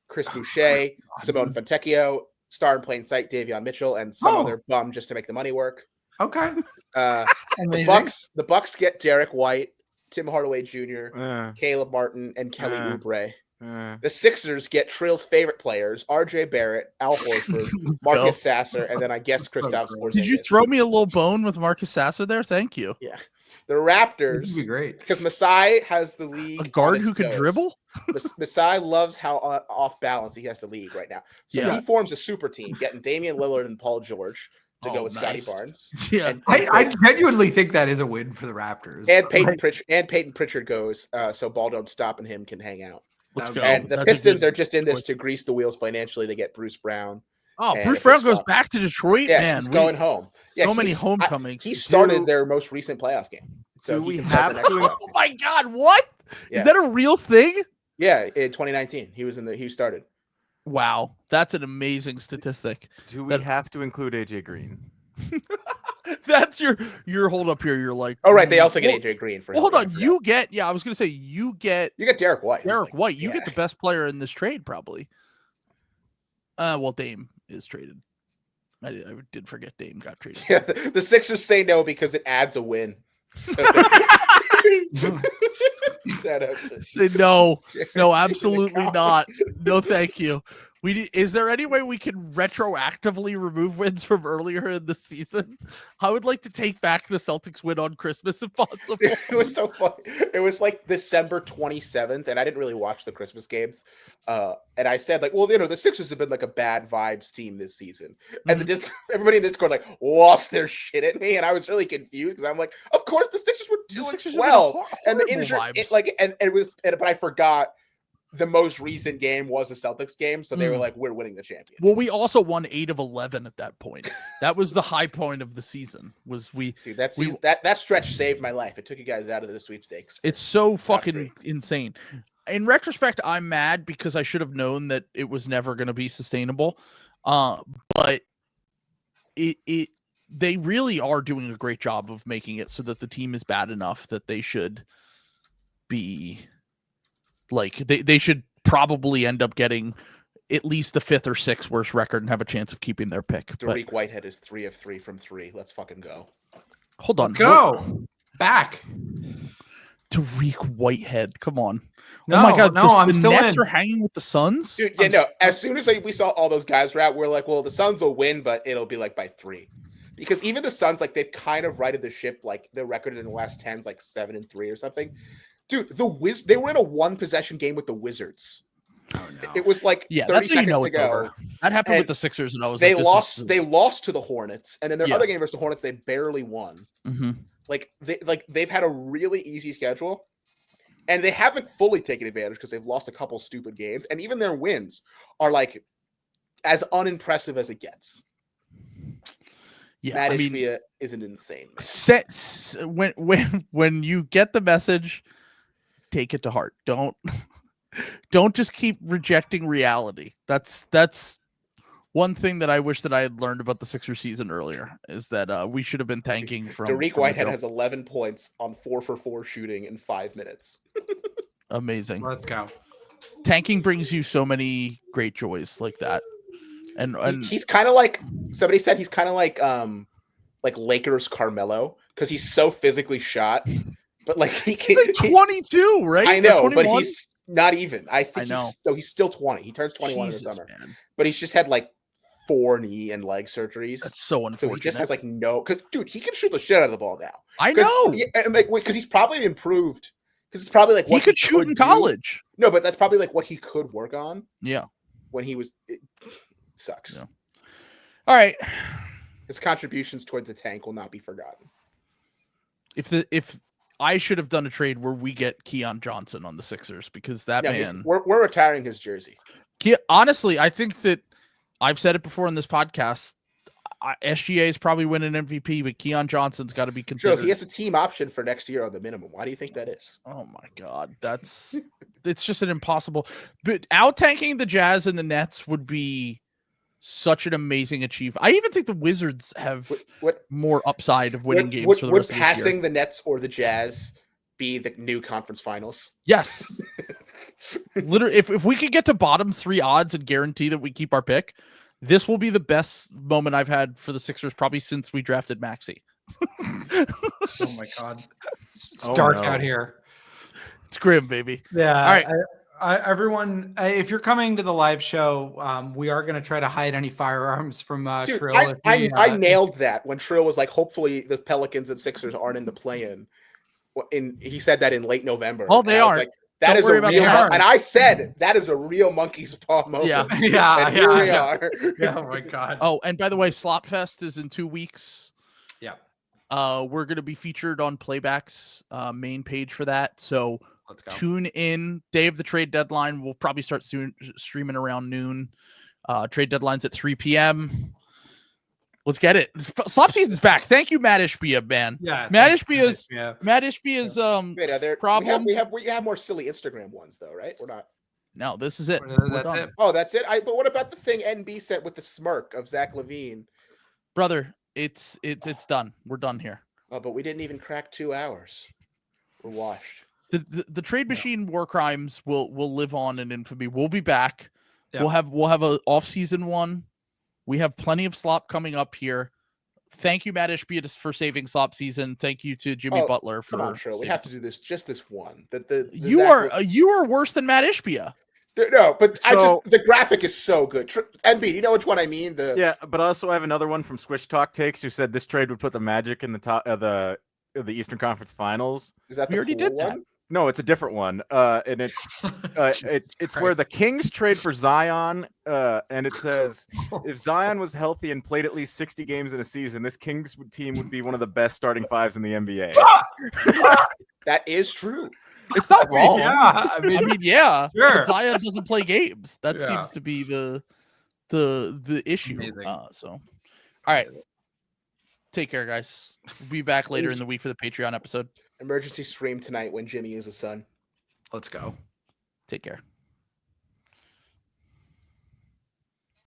Chris Boucher, Simone Fontecchio, star in plain sight, Davion Mitchell, and some other bum just to make the money work. Okay. The Bucks get Derek White, Tim Hardaway Jr., Caleb Martin, and Kelly Oubre. The Sixers get Trill's favorite players: R.J. Barrett, Al Horford, Marcus Sasser, and then I guess Kristaps Porzingis. Did you throw me a little bone with Marcus Sasser there? Thank you. Yeah. The Raptors, would be great because Masai has the league. A guard who can dribble. Masai loves how off balance he has the league right now. So he forms a super team, getting Damian Lillard and Paul George to go with Scotty Barnes. Yeah, and I genuinely think that is a win for the Raptors. And Peyton Pritchard goes, so Baldo stopping him can hang out. Let's go. And the Pistons are just in this to grease the wheels financially. They get Bruce Brown. Oh, Bruce Brown goes back to Detroit. Yeah, man, he's going home. Yeah, so many homecomings. He started their most recent playoff game. So we have to. Oh my God! What is that a real thing? Yeah, in 2019, he started. Wow, that's an amazing statistic. Do we have to include AJ Green? That's your hold up here. You're like, oh right, they also get AJ Green for. Hold on, you get I was gonna say you get Derek White. You get the best player in this trade probably. Well, Dame is traded. I did forget Dame got traded. Yeah, the Sixers say no because it adds a win. Say no, absolutely not. No, thank you. Is there any way we can retroactively remove wins from earlier in the season? I would like to take back the Celtics win on Christmas if possible. Dude, it was so funny. It was like December 27th, and I didn't really watch the Christmas games. And I said, like, well, the Sixers have been like a bad vibes team this season. And everybody in the Discord like lost their shit at me, and I was really confused because I'm like, of course the Sixers were 2-12, and the injury, but I forgot. The most recent game was a Celtics game, so they were like, "We're winning the championship." Well, we also won 8 of 11 at that point. That was the high point of the season. Dude, that stretch saved my life. It took you guys out of the sweepstakes. It's so fucking insane. In retrospect, I'm mad because I should have known that it was never going to be sustainable. But they really are doing a great job of making it so that the team is bad enough that they should be. Like they should probably end up getting at least the 5th or 6th worst record and have a chance of keeping their pick. Tariq Whitehead is 3 of 3 from 3. Let's fucking go. Hold on. Let's go. Back. Tariq Whitehead. Come on. No, oh my God. I'm the still Nets in. are hanging with the Suns? Dude, as soon as we saw all those guys were out, we're like, well, the Suns will win, but it'll be like by 3. Because even the Suns, like they've kind of righted the ship, like their record in the last 10 is like 7-3 or something. Dude, they were in a 1-possession game with the Wizards. Oh, no. It was like 30 seconds to go. Over. That happened with the Sixers, and I was they lost to the Hornets, and then their other game versus the Hornets, they barely won. Mm-hmm. They've had a really easy schedule, and they haven't fully taken advantage because they've lost a couple stupid games, and even their wins are like as unimpressive as it gets. Yeah, Mat Ishbia is an insane man. When you get the message, take it to heart. Don't just keep rejecting reality. That's one thing that I wish that I had learned about the Sixers season earlier is that we should have been tanking from. Tariq Whitehead has 11 points on 4 for 4 shooting in 5 minutes. Amazing. Let's go. Tanking brings you so many great joys like that. And he's kind of like somebody said he's kind of like Lakers Carmelo because he's so physically shot, but like he's like 22, right? I know, but he's not even. I think he's still 20. He turns 21 in the summer, man. But he's just had like 4 knee and leg surgeries. That's so unfortunate. So he just has like because dude, he can shoot the shit out of the ball now. I know, and like because he's probably improved. Because it's probably like what he could shoot in college. No, but that's probably like what he could work on. Yeah, when he was. Sucks. Yeah. All right. His contributions toward the tank will not be forgotten. If I should have done a trade where we get Keon Johnson on the Sixers because that man we're retiring his jersey. Honestly, I think that I've said it before in this podcast. SGA is probably winning MVP, but Keon Johnson's got to be considered. Sure, he has a team option for next year on the minimum. Why do you think that is? Oh my God, it's just an impossible. But out tanking the Jazz and the Nets would be such an amazing achievement. I even think the Wizards have more upside of winning games for the rest of the year. Would passing the Nets or the Jazz be the new conference finals? Yes. Literally, if we could get to bottom 3 odds and guarantee that we keep our pick, this will be the best moment I've had for the Sixers probably since we drafted Maxey. Oh my God. It's dark out here. It's grim, baby. Yeah. All right. Everyone, if you're coming to the live show, we are going to try to hide any firearms from Dude, Trill. I nailed that when Trill was like, hopefully the Pelicans and Sixers aren't in the play-in. He said that in late November. Oh, they are. Like, that is a real, and I said that is a real monkey's paw moment. Yeah. And here we are. Yeah, oh my God. Oh, and by the way, Slopfest is in 2 weeks. Yeah. We're going to be featured on Playback's main page for that. So let's go. Tune in. Day of the trade deadline. We'll probably start streaming around noon. Trade deadline's at 3 p.m. Let's get it. Slop season's back. Thank you, Mat Ishbia, man. Yeah, Mat Ishbia's problem. We have more silly Instagram ones though, right? We're not. No, this is it. That's it. Oh, that's it. But what about the thing NB sent with the smirk of Zach LaVine? Brother, it's done. We're done here. Oh, but we didn't even crack 2 hours. We're washed. The trade machine war crimes will live on in infamy. We'll be back. Yeah. We'll have a off-season one. We have plenty of slop coming up here. Thank you, Mat Ishbia, for saving slop season. Thank you to Jimmy Butler for. Come on, sure. We have to do this. Just this one. You are worse than Mat Ishbia. No, but the graphic is so good. NB, do you know which one I mean? Yeah, but also I have another one from Squish Talk Takes who said this trade would put the Magic in the top of the Eastern Conference Finals. Is that we already did one? that? No, it's a different one. And it's it's where the Kings trade for Zion. And it says if Zion was healthy and played at least 60 games in a season, this Kings team would be one of the best starting fives in the NBA. That is true. It's not wrong. Yeah, I mean, yeah. Sure. Zion doesn't play games. That seems to be the issue. So, all right. Take care, guys. We'll be back later in the week for the Patreon episode. Emergency stream tonight when Jimmy is a son. Let's go. Take care.